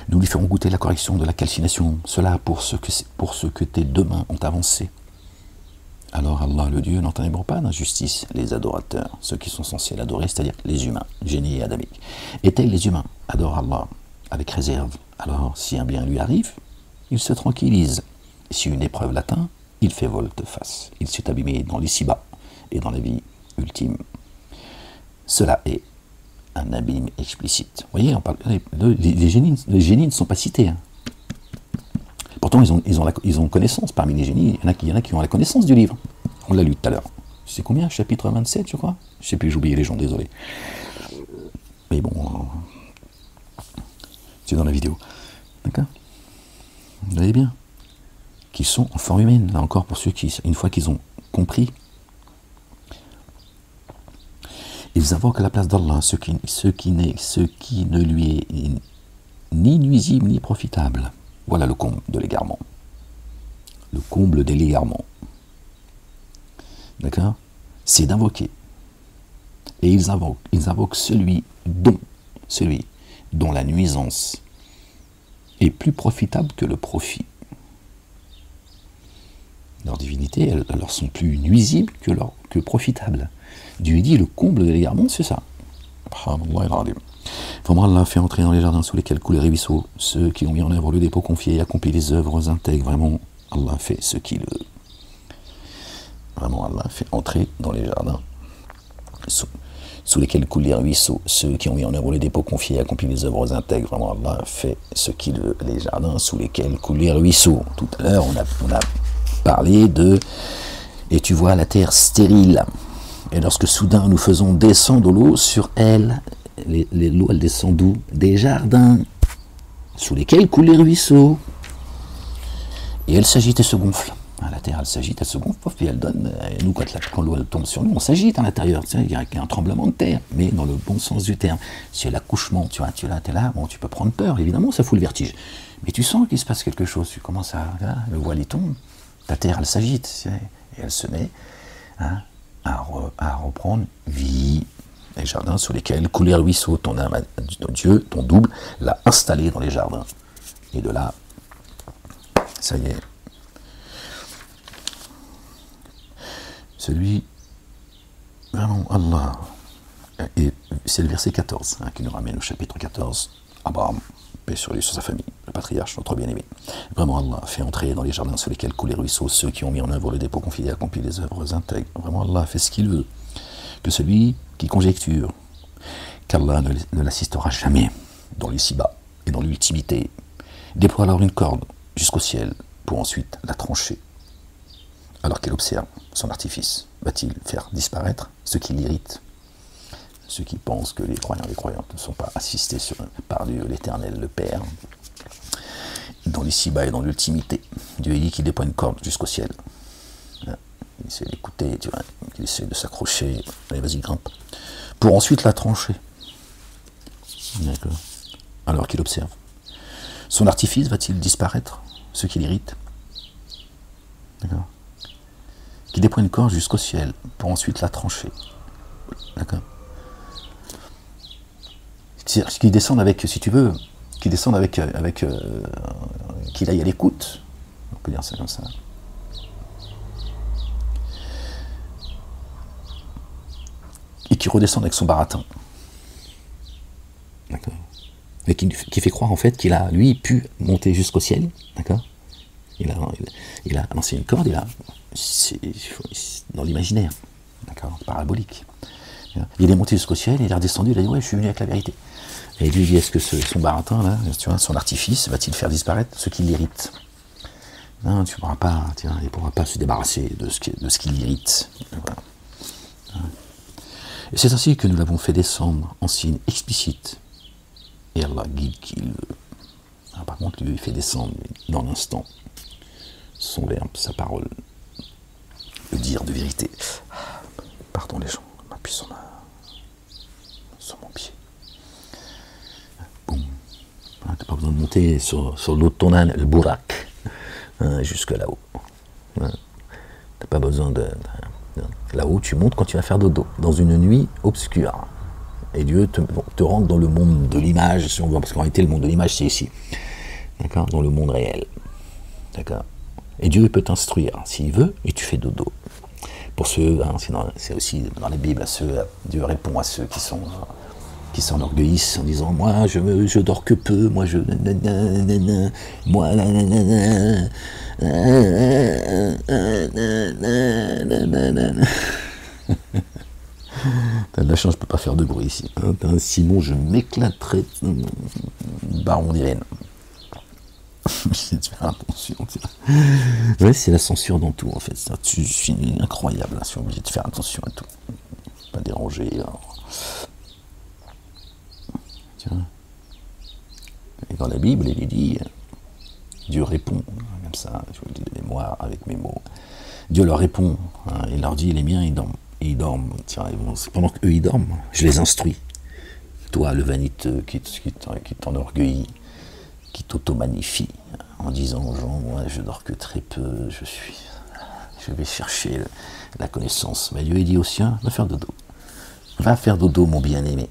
Nous lui ferons goûter la correction de la calcination. Cela pour ce que tes deux mains ont avancé. Alors Allah, le Dieu, n'entendra pas d'injustice les adorateurs, ceux qui sont censés l'adorer, c'est-à-dire les humains, génies et adamiques. Et tels les humains adorent Allah avec réserve. Alors, si un bien lui arrive, il se tranquillise. Si une épreuve l'atteint, il fait volte-face. Il s'est abîmé dans l'ici-bas et dans la vie ultime. Cela est un abîme explicite. Vous voyez, on parle, les génies ne sont pas cités. Hein. Pourtant, ils ont connaissance. Parmi les génies, il y en a qui ont la connaissance du livre. On l'a lu tout à l'heure. C'est combien? Chapitre 27, je crois. Je ne sais plus, j'ai oublié les gens, désolé. Mais bon, c'est dans la vidéo. D'accord? Vous voyez bien? Qui sont en forme humaine, là encore, pour ceux qui, une fois qu'ils ont compris, ils invoquent à la place d'Allah ce qui ne lui est ni nuisible ni profitable. Voilà le comble de l'égarement. Le comble de l'égarement. D'accord? C'est d'invoquer. Et ils invoquent celui dont la nuisance est plus profitable que le profit. Leurs divinités, elles leur sont plus nuisibles que profitables. Dieu dit, le comble de l'égarement, c'est ça. Vraiment, Allah a fait entrer dans les jardins sous lesquels coulaient les ruisseaux ceux qui ont mis en œuvre le dépôt confié et accompli les œuvres intègres. Vraiment, Allah a fait ce qu'il veut. Vraiment, Allah a fait entrer dans les jardins sous lesquels coulent les ruisseaux ceux qui ont mis en œuvre le dépôt confié et accompli les œuvres intègres. Vraiment, Allah a fait ce qu'il veut. Les jardins sous lesquels coulent les ruisseaux. Tout à l'heure, on a parlé de... Et tu vois la terre stérile. Et lorsque soudain nous faisons descendre l'eau sur elle, l'eau elle descend d'où? Des jardins sous lesquels coulent les ruisseaux. Et elle s'agite et se gonfle. La terre elle s'agite, elle se gonfle, puis elle donne. Et nous, quand l'eau elle tombe sur nous, on s'agite à l'intérieur. Tu sais, il y a un tremblement de terre, mais dans le bon sens du terme. C'est l'accouchement, tu vois, tu es là, bon, tu peux prendre peur, évidemment, ça fout le vertige. Mais tu sens qu'il se passe quelque chose, tu commences à. Là, le voile il tombe, la terre elle s'agite, et elle se met à reprendre vie. Les jardins sous lesquels coulent les ruisseaux, ton âme, Dieu, ton double, l'a installé dans les jardins. Et de là, ça y est. Celui, vraiment, Allah, et c'est le verset 14 qui nous ramène au chapitre 14, Abraham. paix sur lui, sur sa famille, le patriarche, notre bien-aimé. Vraiment, Allah fait entrer dans les jardins sur lesquels coulent les ruisseaux ceux qui ont mis en œuvre le dépôt confié et accompli les œuvres intègres. Vraiment, Allah fait ce qu'il veut. Que celui qui conjecture qu'Allah ne l'assistera jamais dans l'ici-bas et dans l'ultimité déploie alors une corde jusqu'au ciel pour ensuite la trancher. Alors qu'il observe son artifice, va-t-il faire disparaître ce qui l'irrite? Ceux qui pensent que les croyants et les croyantes ne sont pas assistés par Dieu, l'Éternel, le Père, dans l'ici-bas et dans l'ultimité. Dieu dit qu'il déploie une corde jusqu'au ciel. Il essaie d'écouter, tu vois, il essaie de s'accrocher, allez vas-y grimpe, pour ensuite la trancher. D'accord. Alors qu'il observe. Son artifice va-t-il disparaître, ce qui l'irrite? D'accord. Qui déploie une corde jusqu'au ciel, pour ensuite la trancher. D'accord. Qui descendent avec, si tu veux, qui descendent avec qu'il aille à l'écoute, on peut dire ça comme ça. Et qui redescend avec son baratin. D'accord. Et qui fait croire en fait qu'il a, lui, pu monter jusqu'au ciel. D'accord. Il a lancé une corde, c'est dans l'imaginaire. D'accord. Parabolique. Il est monté jusqu'au ciel, il est redescendu, il a dit ouais, je suis venu avec la vérité. Et lui dit, est-ce que son baratin, là, tu vois, son artifice, va-t-il faire disparaître ce qui l'irrite? Non, tu pourras pas, il ne pourra pas se débarrasser de ce qui l'irrite. Voilà. Et c'est ainsi que nous l'avons fait descendre en signe explicite. Et Allah guide qui il veut. Alors, par contre, lui, il fait descendre dans l'instant son verbe, sa parole, le dire de vérité. Pardon les gens, m'appuie sur mon pied. Boum. Hein, t'as pas besoin de monter sur l'eau de ton âne, le bourak, hein, jusque là-haut. Hein, t'as pas besoin de là-haut, tu montes quand tu vas faire dodo, dans une nuit obscure. Et Dieu te rentre dans le monde de l'image, si on veut, parce qu'en réalité, le monde de l'image, c'est ici. D'accord? Dans le monde réel. D'accord? Et Dieu peut t'instruire, s'il veut, et tu fais dodo. Pour ceux, hein, c'est aussi dans la Bible, Dieu répond à ceux qui s'enorgueillissent en disant moi je dors que peu, moi je moi t'as de la chance, je peux pas faire de bruit ici. Sinon je m'éclaterais baron d'Irène. J'essaie de faire attention. Ouais, c'est la censure dans tout en fait. C'est incroyable, je suis obligé de faire attention à tout. Pas déranger. Et dans la Bible, il est dit, Dieu répond, comme ça, je vous le dis de mémoire avec mes mots. Dieu leur répond, hein, il leur dit, les miens, ils dorment. Tiens, pendant qu'eux, ils dorment, je les instruis. Toi, le vaniteux qui t'enorgueillit, qui t'auto-magnifie, en disant aux gens, moi, je dors que très peu, je vais chercher la connaissance. Mais Dieu, il dit aux siens, va faire dodo. Va faire dodo, mon bien-aimé.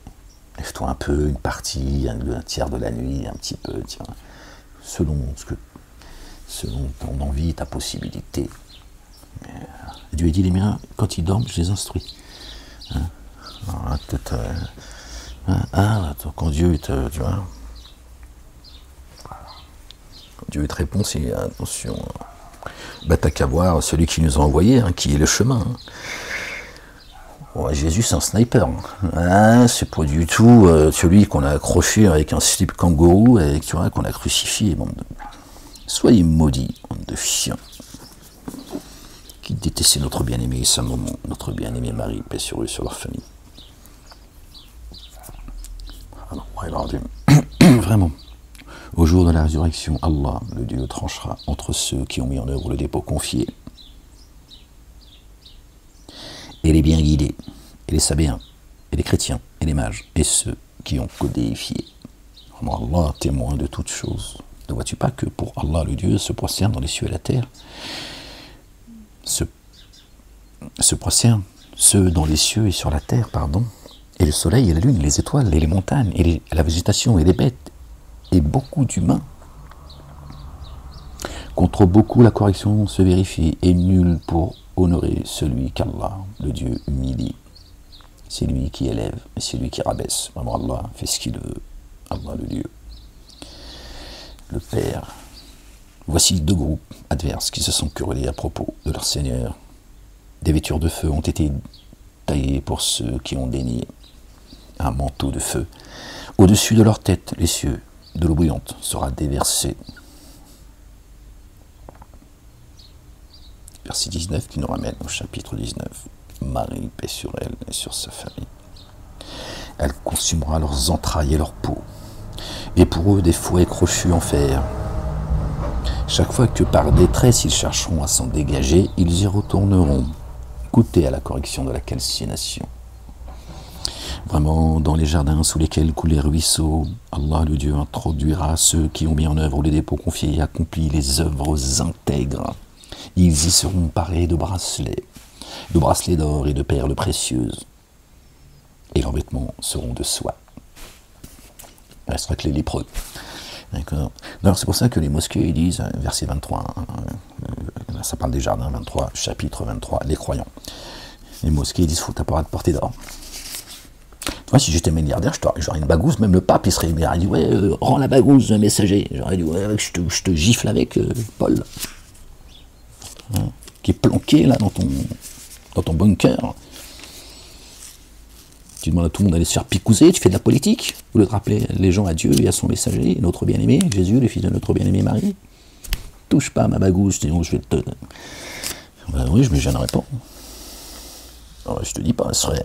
Lève-toi un peu, une partie, un tiers de la nuit, un petit peu, tiens, selon ton envie, ta possibilité. Dieu dit, les miens, quand ils dorment, je les instruis. Hein? Quand Dieu te, tu vois, quand Dieu te répond, c'est attention, bah t'as qu'à voir celui qui nous a envoyé, hein, qui est le chemin. Hein. Ouais, Jésus, c'est un sniper. Hein, c'est pas du tout celui qu'on a accroché avec un slip kangourou, tu vois, qu'on a crucifié. Soyez maudits, bande de chiens. Qui détestaient notre bien-aimé sa maman, notre bien-aimé Marie, paix sur eux, sur leur famille. Alors, vraiment, au jour de la résurrection, Allah, le Dieu, tranchera entre ceux qui ont mis en œuvre le dépôt confié et les bien guidés, et les sabéens, et les chrétiens, et les mages, et ceux qui ont codéifié. Vraiment, Allah, témoin de toutes choses. Ne vois-tu pas que pour Allah, le Dieu, se prosterne dans les cieux et la terre, se prosternent ceux dans les cieux et sur la terre, pardon, et le soleil et la lune, les étoiles et les montagnes, et la végétation et les bêtes, et beaucoup d'humains. Contre beaucoup, la correction se vérifie, et nul pour honorer celui qu'Allah, le Dieu, humilie. C'est lui qui élève, et c'est lui qui rabaisse. Vraiment, Allah fait ce qu'il veut. Allah, le Dieu. le Père. Voici deux groupes adverses qui se sont querellés à propos de leur Seigneur. Des vêtures de feu ont été taillées pour ceux qui ont dénié un manteau de feu. Au-dessus de leur tête, les cieux, de l'eau bouillante sera déversée. Verset 19 qui nous ramène au chapitre 19. Marie, paix sur elle et sur sa famille. Elle consumera leurs entrailles et leur peau, et pour eux des fouets crochus en fer. Chaque fois que par détresse ils chercheront à s'en dégager, ils y retourneront, goûter à la correction de la calcination. Vraiment, dans les jardins sous lesquels coulent les ruisseaux, Allah le Dieu introduira ceux qui ont mis en œuvre les dépôts confiés et accompli les œuvres intègres. Ils y seront parés de bracelets d'or et de perles précieuses. Et leurs vêtements seront de soie. Il restera que les lépreux. D'accord. Alors c'est pour ça que les mosquées ils disent, verset 23, ça parle des jardins 23, chapitre 23, les croyants. Les mosquées ils disent, faut pas de porter d'or. Moi, si j'étais milliardaire, j'aurais une bagouze, même le pape, il aurait dit, ouais, rends la bagouze, messager. J'aurais dit, ouais, je te gifle avec Paul, hein, qui est planqué là dans ton bunker. Tu demandes à tout le monde d'aller se faire picouser, tu fais de la politique, au lieu de rappeler les gens à Dieu et à son messager, notre bien-aimé, Jésus, le fils de notre bien-aimé Marie. Touche pas à ma bagouze, sinon je vais te... Ben oui, je me gênerai pas. Ouais, je te dis pas, ce serait...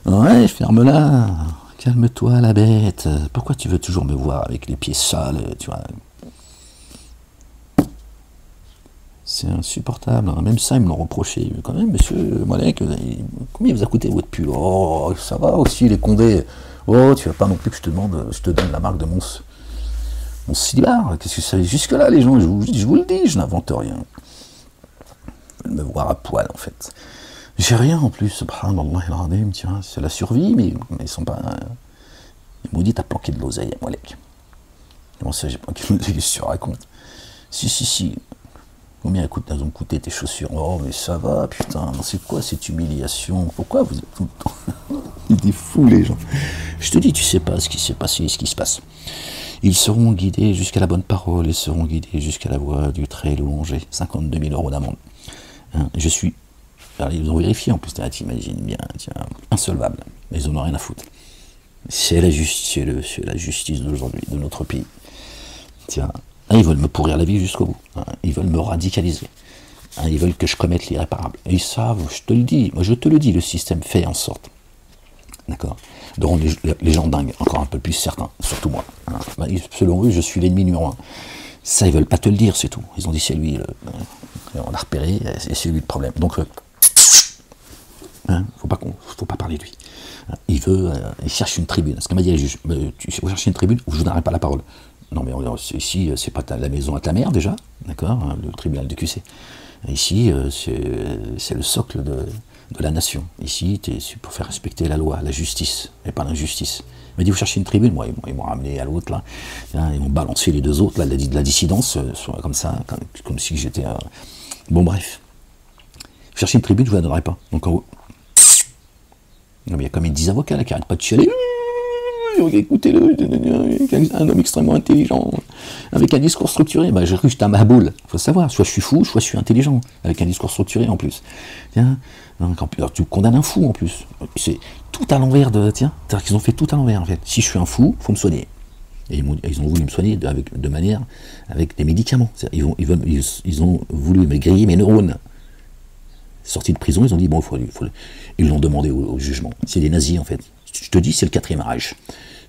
Ouais, ferme-la, calme-toi la bête, pourquoi tu veux toujours me voir avec les pieds sales, tu vois? C'est insupportable, hein. Même ça ils me l'ont reproché, quand même monsieur Molek, combien vous a coûté votre pull? Oh, ça va aussi les condés, oh tu vas pas non plus que je te donne la marque de mon slibard, qu'est-ce que ça, jusque là les gens, je vous le dis, je n'invente rien. Ils veulent me voir à poil en fait. J'ai rien en plus, subhanallah al-azim, tiens, c'est la survie, mais ils sont pas... Ils m'ont dit, t'as planqué de l'oseille, Molek. Comment ça, j'ai planqué de l'oseille, qu'est-ce que tu racontes? Si. Combien elles ont coûté tes chaussures? Oh, mais ça va, putain, c'est quoi cette humiliation? Pourquoi vous êtes tout le temps... Ils sont fous, les gens. Je te dis, tu sais pas ce qui s'est passé, ce qui se passe. Ils seront guidés jusqu'à la bonne parole, ils seront guidés jusqu'à la voie du très louangé. 52 000 € d'amende. Hein, je suis... Alors, ils ont vérifié en plus, t'imagines bien, tiens, insolvable, mais ils en ont rien à foutre. C'est la justice d'aujourd'hui, de notre pays. Tiens, ils veulent me pourrir la vie jusqu'au bout, hein, ils veulent me radicaliser, hein, ils veulent que je commette l'irréparable. Et ils savent, je te le dis, moi je te le dis, le système fait en sorte, d'accord, de rendre les gens dingues, encore un peu plus certains, surtout moi. Hein. Selon eux, je suis l'ennemi numéro 1. Ça, ils veulent pas te le dire, c'est tout. Ils ont dit, c'est lui, on l'a repéré, et c'est lui le problème. Donc, hein, faut pas parler de lui. Il cherche une tribune. Ce qu'elle m'a dit, le juge, tu cherches une tribune où je n'aurai pas la parole. Non, mais ici, c'est pas la maison à ta mère déjà, d'accord, hein, le tribunal de QC. Ici, c'est le socle de la nation. Ici, c'est pour faire respecter la loi, la justice, mais pas l'injustice. Il m'a dit, vous cherchez une tribune? Moi, ils m'ont ramené à l'autre, là. Ils m'ont balancé les deux autres, là, de la dissidence, comme ça, comme si j'étais... Bon, bref. Vous cherchez une tribune, je vous la donnerai pas. Donc, en haut. Non, mais il y a comme 10 avocats là qui n'arrêtent pas de chialer. Écoutez-le, un homme extrêmement intelligent, avec un discours structuré. Bah, j'ai cru que j'étais un maboule. Il faut savoir, soit je suis fou, soit je suis intelligent, avec un discours structuré en plus. Tiens, alors tu condamnes un fou en plus. C'est tout à l'envers de. Tiens, c'est-à-dire qu'ils ont fait tout à l'envers en fait. Si je suis un fou, il faut me soigner. Et ils ont voulu me soigner de manière avec des médicaments. Ils ont voulu me griller mes neurones. Sortis de prison, ils ont dit, bon, ils l'ont demandé au jugement. C'est des nazis, en fait. Je te dis, c'est le 4e Reich.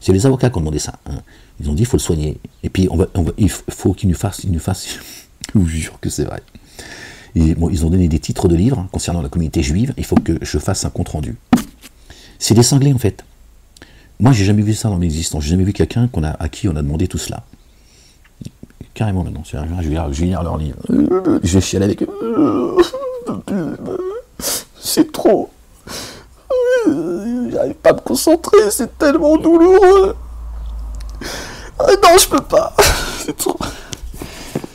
C'est les avocats qui ont demandé ça. Hein. Ils ont dit, il faut le soigner. Et puis, il faut qu'il nous fasse... Je vous jure que c'est vrai. Et, bon, ils ont donné des titres de livres concernant la communauté juive. Il faut que je fasse un compte-rendu. C'est des cinglés, en fait. Moi, j'ai jamais vu ça dans mon existence. J'ai jamais vu quelqu'un à qui on a demandé tout cela. Carrément, maintenant. Je vais lire leur livre. Je vais chialer avec eux. C'est trop. J'arrive pas à me concentrer, c'est tellement douloureux. Non, je peux pas. C'est trop.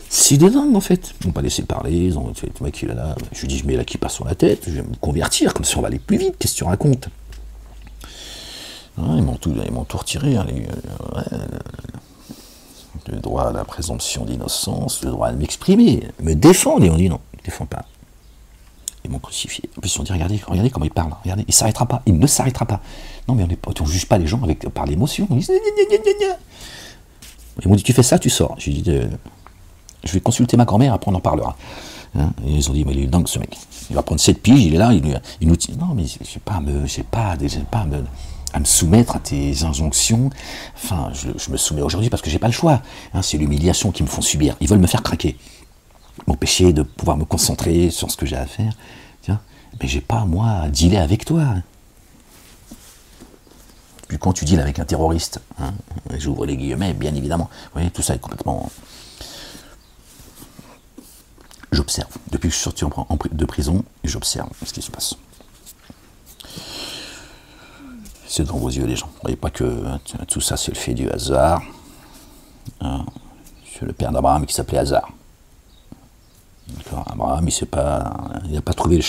C'est des dingues en fait. Ils m'ont pas laissé parler, ils ont fait le mec il est là. Je lui dis, je mets la kippa sur la tête, je vais me convertir, comme ça on va aller plus vite, qu'est-ce que tu racontes? Ils m'ont tout retiré. Hein, le droit à la présomption d'innocence, le droit à m'exprimer, me défendre. Et on dit non, ne défends pas. Ils m'ont crucifié. En plus, ils ont dit regardez comment il parle, regardez, il ne s'arrêtera pas, il ne s'arrêtera pas. Non, mais on ne juge pas les gens par l'émotion. Ils m'ont dit tu fais ça, tu sors. J'ai dit je vais consulter ma grand-mère, après on en parlera. Hein, et ils ont dit mais il est dingue ce mec. Il va prendre 7 piges, il est là, il nous dit non, mais je n'ai pas à me soumettre à tes injonctions. Enfin, je me soumets aujourd'hui parce que j'ai pas le choix. Hein, c'est l'humiliation qu'ils me font subir. Ils veulent me faire craquer, m'empêcher de pouvoir me concentrer sur ce que j'ai à faire. Tiens, mais j'ai pas moi à dealer avec toi. Puis quand tu deals avec un terroriste, hein, j'ouvre les guillemets, bien évidemment. Vous voyez, tout ça est complètement. J'observe. Depuis que je suis sorti de prison, j'observe ce qui se passe. C'est dans vos yeux, les gens. Vous ne voyez pas que tout ça, c'est le fait du hasard. Hein, c'est le père d'Abraham qui s'appelait Hazar. Abraham, il n'a pas trouvé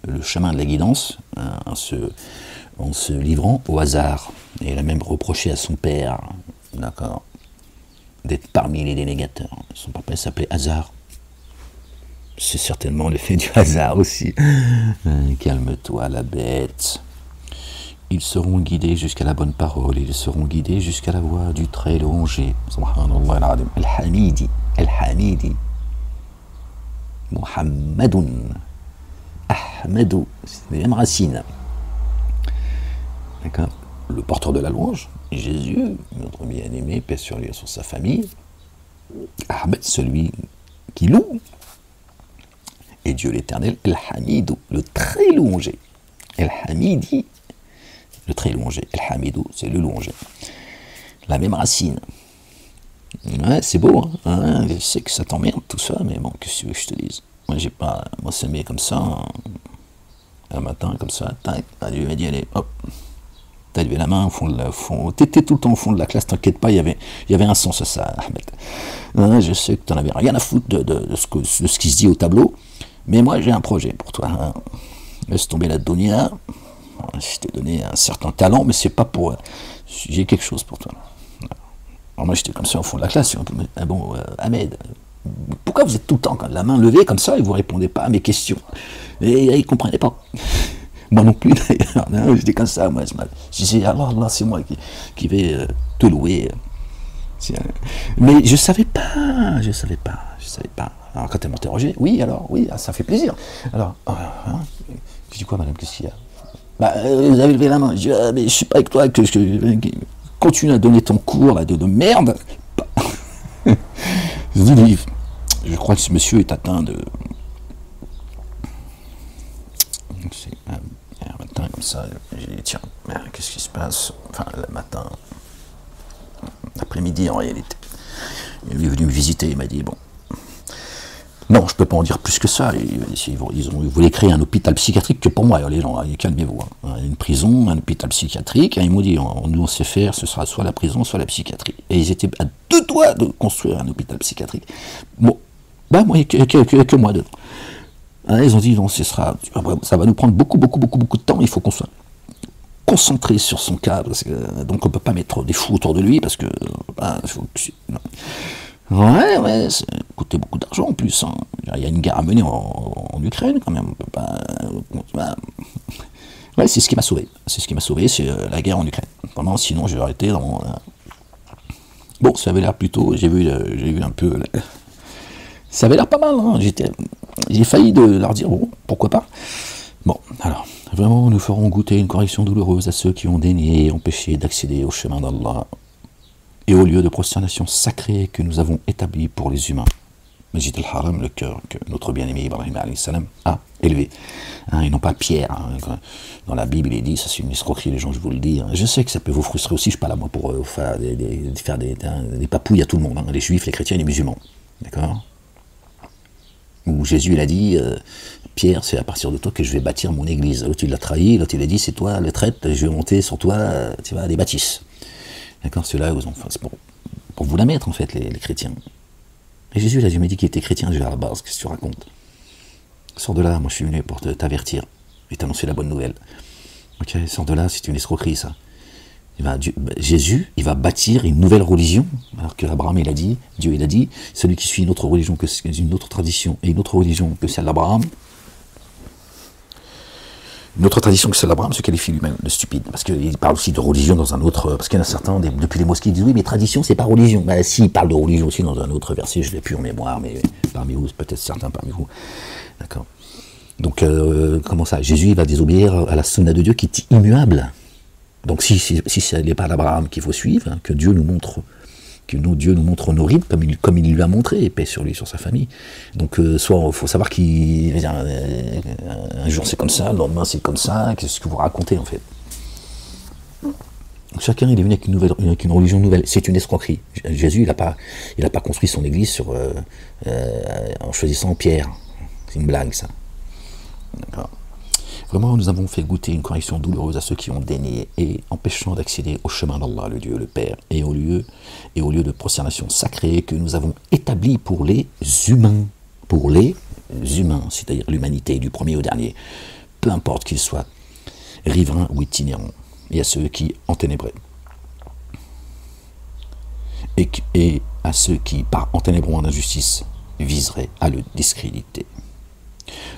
le chemin de la guidance hein, en se livrant au hasard. Et il a même reproché à son père, d'accord, d'être parmi les dénégateurs. Son papa s'appelait Hazar. C'est certainement l'effet du hasard aussi. Calme-toi, la bête. Ils seront guidés jusqu'à la bonne parole, ils seront guidés jusqu'à la voie du très louangé. Subhanallah al-Azim. Al-Hamidi. Al-Hamidi. Muhammadoun. Ahmadou. C'est les mêmes racines. D'accord. Le porteur de la louange, Jésus, notre bien-aimé, paix sur lui et sur sa famille. Ahmed, celui qui loue. Et Dieu l'éternel, El-Hamidou, le très louangé. El-Hamidi, le très louangé. El-Hamidou, c'est le louangé. La même racine. Ouais, c'est beau, hein. Je sais que ça t'emmerde tout ça, mais bon, qu'est-ce que tu veux que je te dise? Moi, ça met comme ça, un matin, comme ça, tac, Dieu m'a dit, allez, hop. T'as levé la main au fond de la fond. T'étais tout le temps au fond de la classe, t'inquiète pas, il y avait un sens à ça, Ahmed. Ouais, je sais que t'en avais rien à foutre de ce qui se dit au tableau, mais moi j'ai un projet pour toi. Hein. Laisse tomber la dunya. Je t'ai donné un certain talent, mais c'est pas pour. J'ai quelque chose pour toi. Alors moi j'étais comme ça au fond de la classe. Ah bon, Ahmed, pourquoi vous êtes tout le temps la main levée comme ça et vous répondez pas à mes questions? Et ils comprenaient pas. Moi non plus d'ailleurs, j'étais comme ça, moi. Je disais, alors là, c'est moi qui vais te louer. Mais je savais pas. Alors quand elle m'interrogeait, oui, alors, oui, ça fait plaisir. Alors, hein, je dis quoi, madame, qu'est-ce qu'il y a? Bah, vous avez levé la main. Je dis, mais je suis pas avec toi, que je continue à donner ton cours là, de merde. Je dis, je crois que ce monsieur est atteint de. Un matin comme ça, j'ai dit tiens, qu'est-ce qui se passe? Enfin, le matin, l'après-midi en réalité. Il est venu me visiter, il m'a dit bon, non, je peux pas en dire plus que ça. Ils voulaient créer un hôpital psychiatrique que pour moi, les gens, calmez-vous. Hein. Une prison, un hôpital psychiatrique, et ils m'ont dit nous on sait faire, ce sera soit la prison, soit la psychiatrie. Et ils étaient à 2 doigts de construire un hôpital psychiatrique. Bon, bah moi, que moi dedans. Ils ont dit non, ça va nous prendre beaucoup de temps, il faut qu'on soit concentré sur son cas, parce que, donc on ne peut pas mettre des fous autour de lui, parce que ouais, ça coûtait beaucoup d'argent en plus. Hein. Il y a une guerre à mener en Ukraine quand même. On peut pas, ouais, c'est ce qui m'a sauvé. C'est la guerre en Ukraine. Vraiment, sinon j'ai arrêté dans. Bon, ça avait l'air plutôt. J'ai vu un peu. Ça avait l'air pas mal. Hein. J'ai failli de leur dire bon, pourquoi pas. Bon, alors, vraiment, nous ferons goûter une correction douloureuse à ceux qui ont daigné et empêché d'accéder au chemin d'Allah et au lieu de prosternation sacré que nous avons établi pour les humains. Masjid al-Haram, le cœur que notre bien-aimé Ibrahim alayhi salam a élevé. Hein, et non pas Pierre. Hein. Dans la Bible, il est dit, ça c'est une escroquerie, les gens, je vous le dis. Hein. Je sais que ça peut vous frustrer aussi, je ne suis pas là moi pour faire des papouilles à tout le monde, hein. Les juifs, les chrétiens et les musulmans. D'accord? Où Jésus il a dit, Pierre, c'est à partir de toi que je vais bâtir mon église. L'autre il l'a trahi, l'autre il a dit, c'est toi le traître, je vais monter sur toi, tu vois, des bâtisses. D'accord, ceux-là, enfin, c'est pour vous la mettre en fait, les chrétiens. Et Jésus, là, il m'a dit qu'il était chrétien déjà à la base, qu'est-ce que tu racontes? Sors de là, moi je suis venu pour t'avertir et t'annoncer la bonne nouvelle. Ok, sors de là, c'est une escroquerie ça. Jésus, il va bâtir une nouvelle religion, alors que Abraham, il a dit, Dieu, il a dit, celui qui suit une autre religion, une autre tradition, et une autre religion que celle d'Abraham, une autre tradition que celle d'Abraham se qualifie lui-même de stupide, parce qu'il parle aussi de religion dans un autre, parce qu'il y en a certains, depuis les mosquées, ils disent oui, mais tradition, c'est pas religion. Ben si, il parle de religion aussi dans un autre verset, je l'ai plus en mémoire, mais parmi vous, peut-être certains parmi vous, d'accord. Donc, comment ça, Jésus, il va désobéir à la sunna de Dieu qui est immuable. Donc si ce n'est pas l'Abraham qu'il faut suivre, hein, que Dieu nous montre nos rites comme il lui a montré, et paix sur lui, sur sa famille. Donc soit il faut savoir un jour c'est comme ça, le lendemain c'est comme ça, qu'est-ce que vous racontez en fait. Chacun il est venu avec une religion nouvelle, c'est une escroquerie. Jésus il n'a pas construit son église en choisissant Pierre, c'est une blague ça. D'accord. Vraiment, nous avons fait goûter une correction douloureuse à ceux qui ont dénié et empêchant d'accéder au chemin d'Allah, le Dieu, le Père, et au lieu de prosternation sacrée que nous avons établi pour les humains, c'est-à-dire l'humanité du premier au dernier, peu importe qu'ils soient riverains ou itinérants, et à ceux qui enténébraient, et à ceux qui, par enténébrant en injustice, viseraient à le discréditer.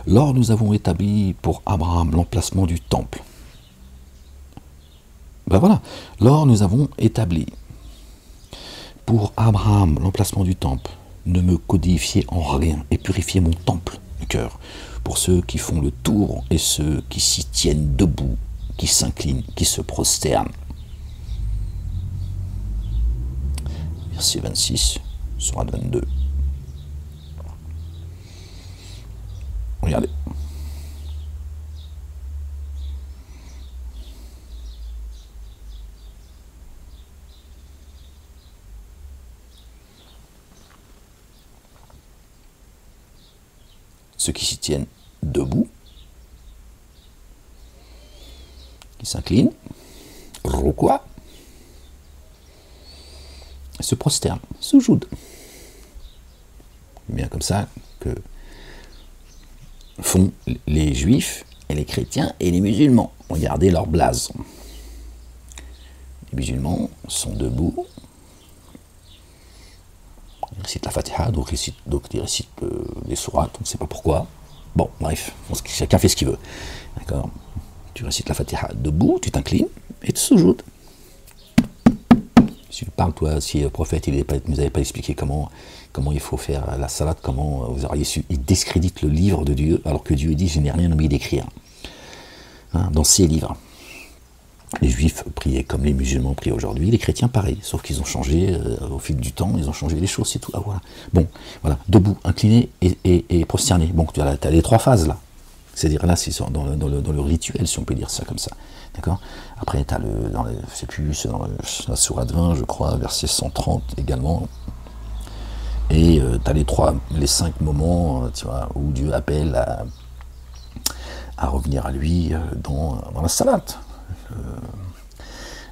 Lors nous avons établi pour Abraham l'emplacement du temple. Ben voilà, lors nous avons établi pour Abraham l'emplacement du temple, ne me codifiez en rien et purifiez mon temple du cœur, pour ceux qui font le tour et ceux qui s'y tiennent debout, qui s'inclinent, qui se prosternent. Verset 26, sourate 22. Regardez. Ceux qui s'y tiennent debout, qui s'inclinent, rukwa, se prosternent, soujoud. Bien comme ça que font les juifs et les chrétiens et les musulmans. Regardez leur blason. Les musulmans sont debout, ils récitent la Fatiha, donc ils récitent les sourates, on ne sait pas pourquoi. Bon, bref, chacun fait ce qu'il veut. D'accord. Tu récites la Fatiha debout, tu t'inclines et tu soujoutes. Si tu parles, toi, si le prophète ne nous avait pas expliqué comment il faut faire la salade, comment vous auriez su, il discrédite le livre de Dieu, alors que Dieu dit, je n'ai rien oublié d'écrire. Hein, dans ses livres. Les juifs priaient comme les musulmans prient aujourd'hui, les chrétiens pareil, sauf qu'ils ont changé au fil du temps, ils ont changé les choses, c'est tout. Ah, voilà. Bon, voilà, debout, incliné et prosterné. Bon, tu as les trois phases là. C'est-à-dire là, c'est dans le rituel, si on peut dire ça comme ça. D'accord. Après, tu as c'est dans la sourate 20, je crois, verset 130 également. Et tu as les 5 moments, tu vois, où Dieu appelle à revenir à lui dans la salade.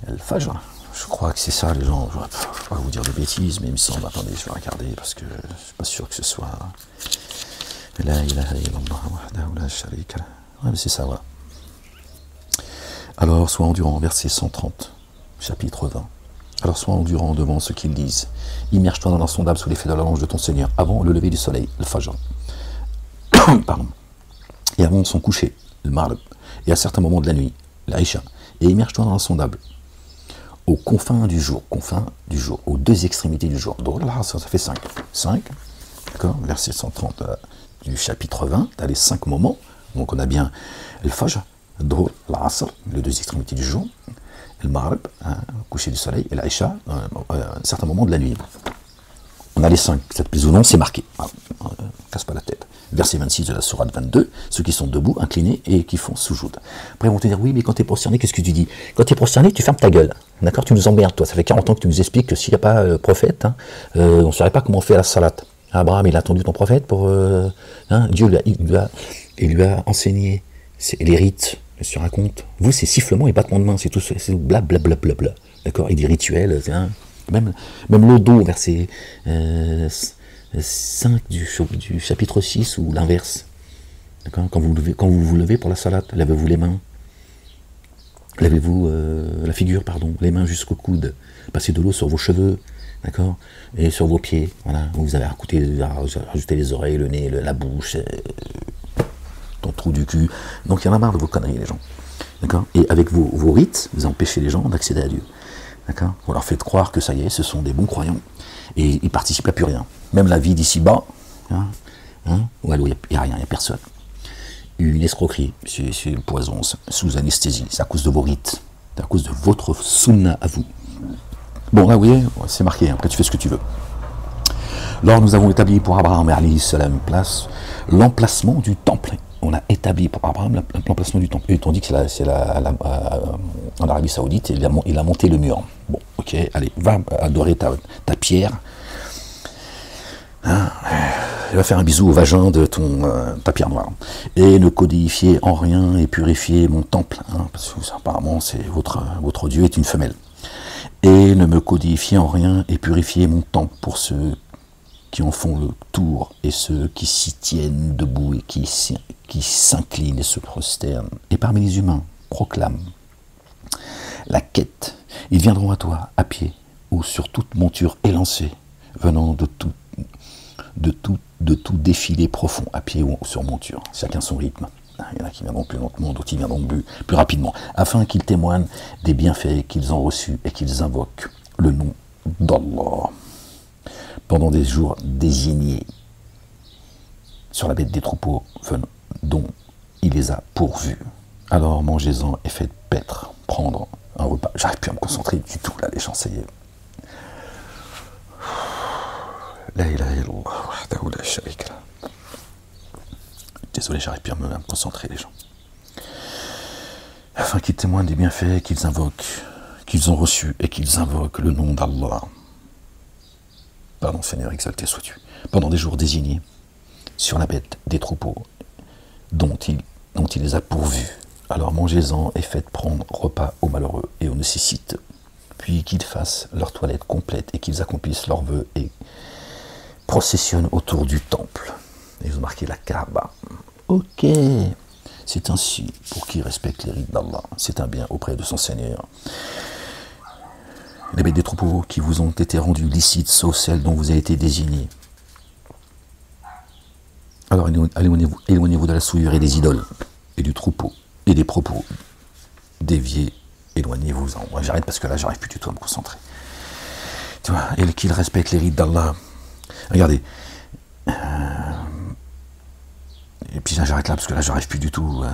Le Fajr. Je crois que c'est ça, les gens. Je ne vais pas vous dire de bêtises, mais il me semble. Attendez, je vais regarder parce que je ne suis pas sûr que ce soit. La ilaha illallah wahdahu la sharika lah. Ouais, mais c'est ça, voilà. Alors, sois endurant, verset 130, chapitre 20. Alors, sois endurant devant ce qu'ils disent. Immerge-toi dans l'insondable sous l'effet de la louange de ton Seigneur, avant le lever du soleil, le Fajr. Pardon. Et avant son coucher, le Maghrib. Et à certains moments de la nuit, l'Aïcha. Et immerge-toi dans l'insondable, aux confins du jour, aux deux extrémités du jour. Donc là, ça fait 5. 5, d'accord, verset 130 du chapitre 20, tu as les 5 moments. Donc on a bien le Fajr, Dhuhr, l'Asr, les deux extrémités du jour, le Maghrib, coucher du soleil, et l'Aïcha, un certain moment de la nuit. On a les 5, ça te plaise ou non, c'est marqué. Casse pas la tête. Verset 26 de la sourate 22, ceux qui sont debout, inclinés et qui font soujoud. Après ils vont te dire, oui, mais quand tu es prosterné, qu'est-ce que tu dis? Quand tu es prosterné, tu fermes ta gueule. D'accord, tu nous emmerdes, toi. Ça fait 40 ans que tu nous expliques que s'il n'y a pas prophète, on ne saurait pas comment on fait la salat. Abraham, il a attendu ton prophète pour... Dieu lui a enseigné les rites, je te raconte. Vous, c'est sifflement et battement de main, c'est tout, c'est blablabla. D'accord, et des rituels, même le dos, verset 5 du chapitre 6, ou l'inverse. D'accord, quand vous vous levez pour la salat, lavez-vous les mains. Lavez-vous la figure, pardon, les mains jusqu'au coude. Passez de l'eau sur vos cheveux, d'accord, et sur vos pieds. Voilà, vous avez rajouté les oreilles, le nez, la bouche, ton trou du cul. Donc il y en a marre de vos conneries, les gens. D'accord. Et avec vos rites, vous empêchez les gens d'accéder à Dieu. D'accord. Vous leur faites croire que ça y est, ce sont des bons croyants. Et ils participent à plus rien. Même la vie d'ici-bas, où il n'y a rien, il n'y a personne. Une escroquerie, c'est le poison, sous anesthésie. C'est à cause de vos rites. C'est à cause de votre sunna à vous. Bon, là, vous voyez, c'est marqué. Après, tu fais ce que tu veux. Alors, nous avons établi pour Abraham et alayhi salam l'emplacement du temple. On a établi pour Abraham l'emplacement du temple. Et on dit que c'est en Arabie Saoudite, il a monté le mur. Bon, ok, allez, va adorer ta pierre. Il va faire un bisou au vagin de ta pierre noire. Et ne codifiez en rien et purifiez mon temple. Parce que apparemment, votre Dieu est une femelle. Et ne me codifiez en rien et purifiez mon temple pour ceux qui en font le tour et ceux qui s'y tiennent debout et qui s'inclinent et se prosternent. Et parmi les humains, proclame la quête. Ils viendront à toi à pied ou sur toute monture élancée, venant de tout défilé profond, à pied ou sur monture, chacun son rythme. Il y en a qui viendront plus lentement, d'autres qui viendront plus rapidement, afin qu'ils témoignent des bienfaits qu'ils ont reçus et qu'ils invoquent le nom d'Allah pendant des jours désignés sur la bête des troupeaux dont il les a pourvus. Alors mangez-en et faites paître, prendre un repas. J'arrive plus à me concentrer du tout là, les gens, ça y est. La ilaha illallah wahdahu la sharika lah. Désolé, j'arrive plus à me concentrer, les gens. Afin qu'ils témoignent des bienfaits qu'ils invoquent, qu'ils ont reçus et qu'ils invoquent le nom d'Allah. Pardon, Seigneur, exalté sois-tu. Pendant des jours désignés, sur la bête des troupeaux dont il les a pourvus. Alors mangez-en et faites prendre repas aux malheureux et aux nécessiteux, puis qu'ils fassent leur toilette complète et qu'ils accomplissent leurs vœux et processionnent autour du temple. Et ils ont marqué la Kaaba. Ok, c'est ainsi pour qui respecte les rites d'Allah. C'est un bien auprès de son Seigneur. Les bêtes des troupeaux qui vous ont été rendues licites, sauf celles dont vous avez été désignés. Alors éloignez-vous de la souillure et des idoles, et du troupeau, et des propos déviés, éloignez-vous-en. Moi, j'arrête parce que là, j'arrive plus du tout à me concentrer. Tu vois, et qu'ils respectent les rites d'Allah. Regardez. Et puis là, j'arrête là parce que là, j'arrive plus du tout.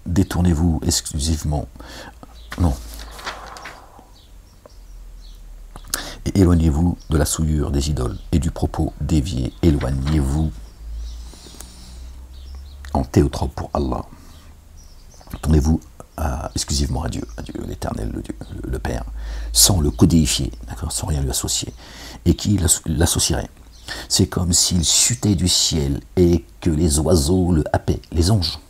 Détournez-vous exclusivement. Non. Et éloignez-vous de la souillure des idoles et du propos dévié. Éloignez-vous en théotrope pour Allah. Tournez-vous exclusivement à Dieu l'Éternel, le Dieu, le Père, sans le codifier, d'accord, sans rien lui associer. Et qui l'associerait? C'est comme s'il chutait du ciel et que les oiseaux le happaient. Les anges.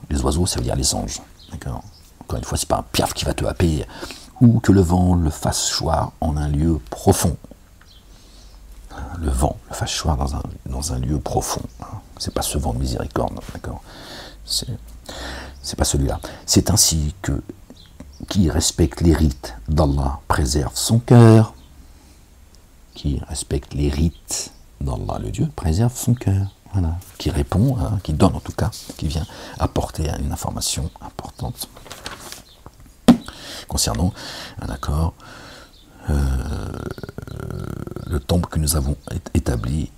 Les oiseaux, ça veut dire les anges. D'accord. Encore une fois, c'est pas un piaf qui va te happer. Ou que le vent le fasse choir en un lieu profond. Le vent le fasse choir dans un lieu profond. C'est pas ce vent de miséricorde, d'accord. C'est pas celui-là. C'est ainsi que qui respecte les rites d'Allah préserve son cœur. Qui respecte les rites d'Allah, le Dieu, préserve son cœur. Voilà. Qui répond, qui donne en tout cas, qui vient apporter une information importante concernant un accord, le temple que nous avons établi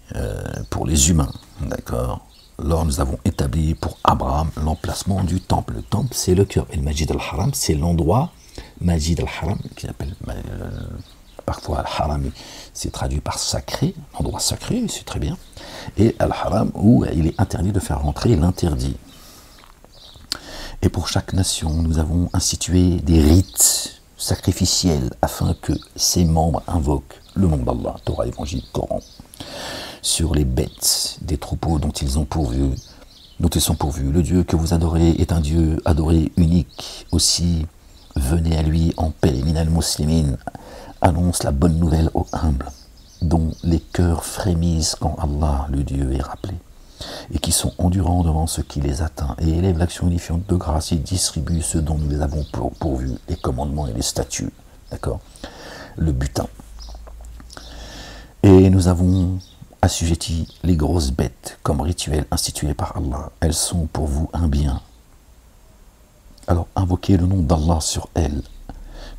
pour les humains, d'accord. Alors nous avons établi pour Abraham l'emplacement du temple. Le temple, c'est le cœur. Et le Masjid al-Haram, c'est l'endroit, Masjid al-Haram, qui s'appelle parfois al-Haram, c'est traduit par sacré, endroit sacré, c'est très bien. Et al-Haram, où il est interdit de faire rentrer l'interdit. Et pour chaque nation, nous avons institué des rites sacrificiels afin que ses membres invoquent le nom d'Allah, Torah, Évangile, Coran, sur les bêtes des troupeaux dont ils sont pourvus. Le Dieu que vous adorez est un Dieu adoré unique. Aussi, venez à lui en paix, minal muslimin, annonce la bonne nouvelle aux humbles, dont les cœurs frémissent quand Allah, le Dieu, est rappelé. et qui sont endurants devant ce qui les atteint, et élèvent l'action unifiante de grâce, et distribuent ce dont nous les avons pourvus, les commandements et les statuts, d'accord, le butin. Et nous avons assujetti les grosses bêtes comme rituel institué par Allah. Elles sont pour vous un bien. Alors invoquez le nom d'Allah sur elles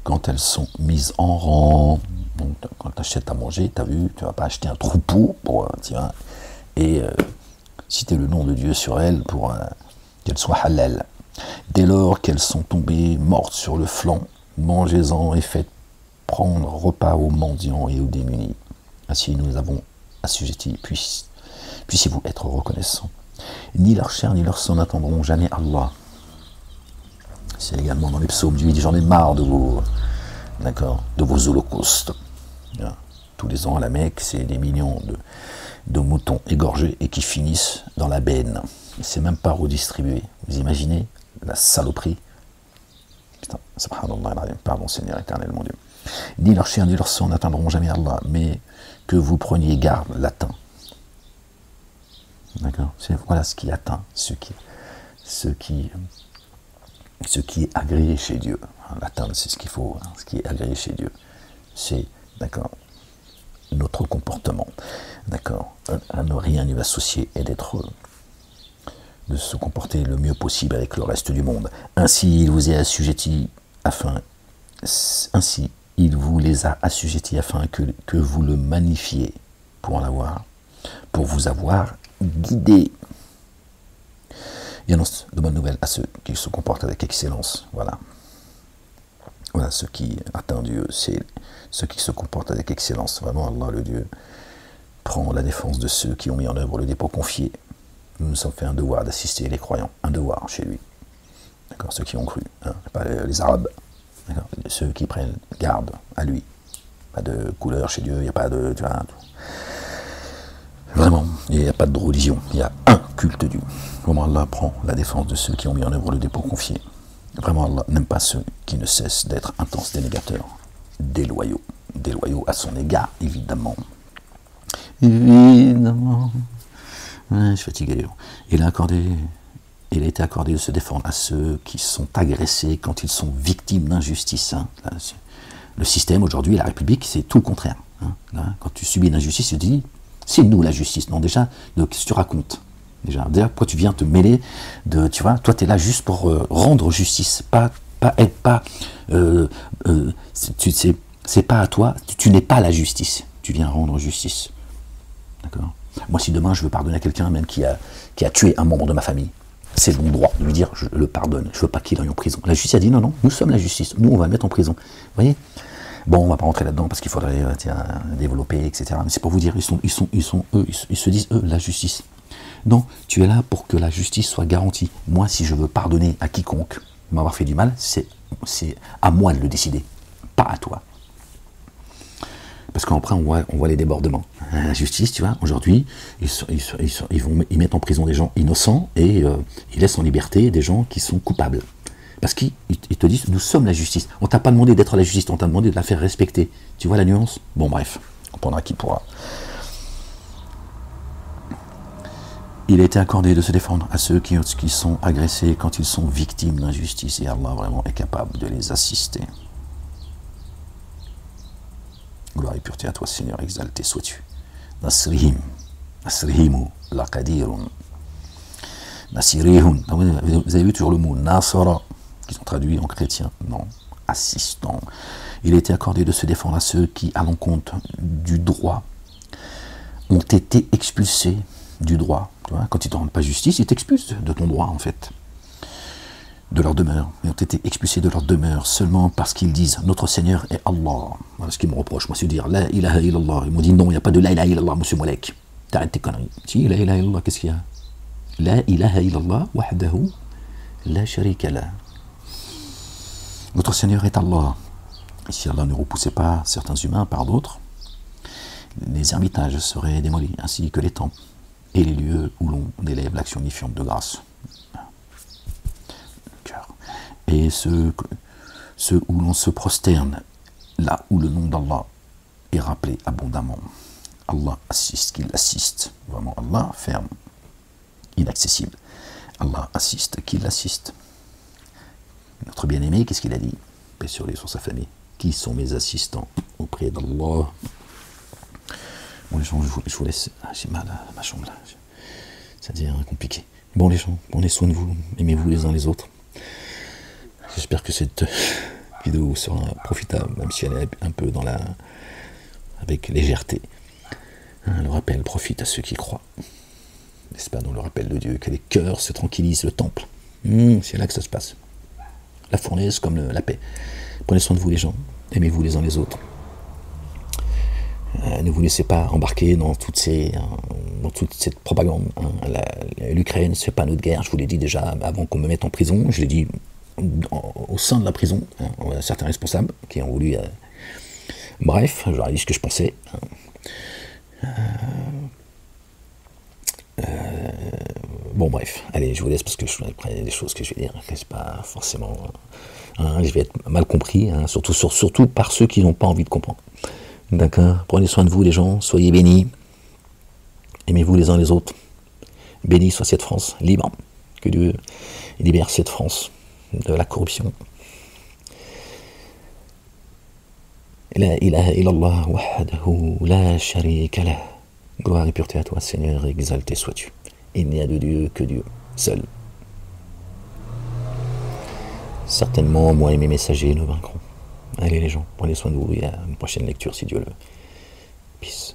quand elles sont mises en rang. Donc, quand tu achètes à manger, tu as vu, tu ne vas pas acheter un troupeau pour, et citer le nom de Dieu sur elles pour qu'elles soient halal. Dès lors qu'elles sont tombées mortes sur le flanc, mangez-en et faites prendre repas aux mendiants et aux démunis. Ainsi nous avons assujetti, puissiez-vous être reconnaissants. Ni leur chair ni leur sang n'attendront jamais Allah. C'est également dans les psaumes, Dieu dit j'en ai marre de vos, d'accord, de vos holocaustes. Tous les ans à la Mecque, c'est des millions de moutons égorgés et qui finissent dans la benne. C'est même pas redistribué. Vous imaginez la saloperie? Putain, subhanallah, pardon Seigneur éternel mon Dieu. Ni leur chair ni leur sang n'atteindront jamais Allah, mais que vous preniez garde, l'atteint. D'accord? Voilà ce qui atteint, ce qui est agréé chez Dieu. L'atteindre, c'est ce qu'il faut, ce qui est agréé chez Dieu. C'est, d'accord, notre comportement, d'accord, à ne rien y associer et de se comporter le mieux possible avec le reste du monde. Ainsi, il vous est assujetti ainsi, il vous les a assujettis afin que vous le magnifiez pour vous avoir guidé. Il annonce de bonnes nouvelles à ceux qui se comportent avec excellence. Voilà. Voilà, ce qui atteint Dieu, c'est ceux qui se comportent avec excellence. Vraiment, Allah, le Dieu, prend la défense de ceux qui ont mis en œuvre le dépôt confié. Nous nous sommes fait un devoir d'assister les croyants, un devoir chez lui. D'accord, ceux qui ont cru, hein, pas les Arabes. D'accord, ceux qui prennent garde à lui. Pas de couleur chez Dieu, il n'y a pas de... Tu vois, vraiment, il n'y a pas de religion, il y a un culte Dieu. Vraiment, Allah prend la défense de ceux qui ont mis en œuvre le dépôt confié. Vraiment, Allah n'aime pas ceux qui ne cessent d'être intenses dénégateurs, déloyaux à son égard, évidemment. Évidemment. Ouais, je suis fatigué. Il a été accordé de se défendre à ceux qui sont agressés quand ils sont victimes d'injustice. Hein. Le système aujourd'hui, la République, c'est tout le contraire. Hein. Là, quand tu subis une injustice, tu te dis, c'est nous la justice. Non, déjà, qu'est-ce que tu racontes? Déjà, pourquoi tu viens te mêler de, tu vois, toi tu es là juste pour rendre justice, c'est pas à toi, tu n'es pas la justice, tu viens rendre justice. D'accord? Moi, si demain je veux pardonner à quelqu'un même qui a tué un membre de ma famille, c'est mon droit de lui dire je le pardonne, je veux pas qu'il aille en prison. La justice a dit non, nous sommes la justice, nous on va le mettre en prison. Vous voyez? Bon, on va pas rentrer là-dedans parce qu'il faudrait développer, etc. Mais c'est pour vous dire, ils se disent eux la justice. Non, tu es là pour que la justice soit garantie. Moi, si je veux pardonner à quiconque m'avoir fait du mal, c'est à moi de le décider, pas à toi. Parce qu'après, on voit les débordements. La justice, tu vois, aujourd'hui, ils mettent en prison des gens innocents et ils laissent en liberté des gens qui sont coupables. Parce qu'ils te disent, nous sommes la justice. On t'a pas demandé d'être la justice, on t'a demandé de la faire respecter. Tu vois la nuance? Bon, bref, on comprendra qui pourra. Il a été accordé de se défendre à ceux qui sont agressés quand ils sont victimes d'injustice. Et Allah vraiment est capable de les assister. Gloire et pureté à toi, Seigneur, exalté sois-tu. Nasrihim, Nasrihimu, laqadirun. Nasirihun. Vous avez vu toujours le mot Nasara, qui sont traduits en chrétien. Non, assistant. Il a été accordé de se défendre à ceux qui, à l'encontre du droit, ont été expulsés du droit. Tu vois, quand ils ne te rendent pas justice, ils t'expulsent de ton droit, en fait. De leur demeure. Ils ont été expulsés de leur demeure seulement parce qu'ils disent notre Seigneur est Allah. Voilà ce qu'ils me reprochent. Moi, c'est dire La ilaha illallah. Ils m'ont dit non, il n'y a pas de La ilaha illallah, monsieur Molek. T'arrêtes tes conneries. Si, La ilaha illallah, qu'est-ce qu'il y a? La ilaha illallah, wahdahu, la sharika la. Notre Seigneur est Allah. Et si Allah ne repoussait pas certains humains par d'autres, les ermitages seraient démolis, ainsi que les temples et les lieux où l'on élève l'action unifiante de grâce. Et ceux où l'on se prosterne, là où le nom d'Allah est rappelé abondamment. Allah assiste, qu'il assiste. Vraiment, Allah ferme. inaccessible. Allah assiste qui l'assiste. Notre bien-aimé, qu'est-ce qu'il a dit? Paix sur lui, sur sa famille. Qui sont mes assistants auprès d'Allah? Bon les gens, je vous laisse. Ah, j'ai mal à ma chambre là. Ça devient compliqué. Bon les gens, prenez soin de vous, aimez-vous les uns les autres. J'espère que cette vidéo sera profitable, même si elle est un peu avec légèreté. Le rappel profite à ceux qui croient. N'est-ce pas, dans le rappel de Dieu, que les cœurs se tranquillisent, le temple. C'est là que ça se passe. La fournaise comme la paix. Prenez soin de vous les gens, aimez-vous les uns les autres. Ne vous laissez pas embarquer dans toute cette propagande. L'Ukraine, c'est pas notre guerre, je vous l'ai dit déjà avant qu'on me mette en prison, je l'ai dit au sein de la prison, certains responsables qui ont voulu... bref, je leur ai dit ce que je pensais. Bon bref, allez, je vous laisse parce que je prends des choses que je vais dire, que c'est pas forcément... je vais être mal compris, surtout par ceux qui n'ont pas envie de comprendre. D'accord, prenez soin de vous les gens, soyez bénis, aimez-vous les uns les autres, bénis soit cette France libre, que Dieu libère cette France de la corruption. La ilaha illallah wahdahu la sharika lah. Gloire et pureté à toi Seigneur, exalté sois-tu. Il n'y a de Dieu que Dieu seul. Certainement moi et mes messagers nous vaincrons. Allez les gens, prenez soin de vous et à une prochaine lecture si Dieu le veut. Peace.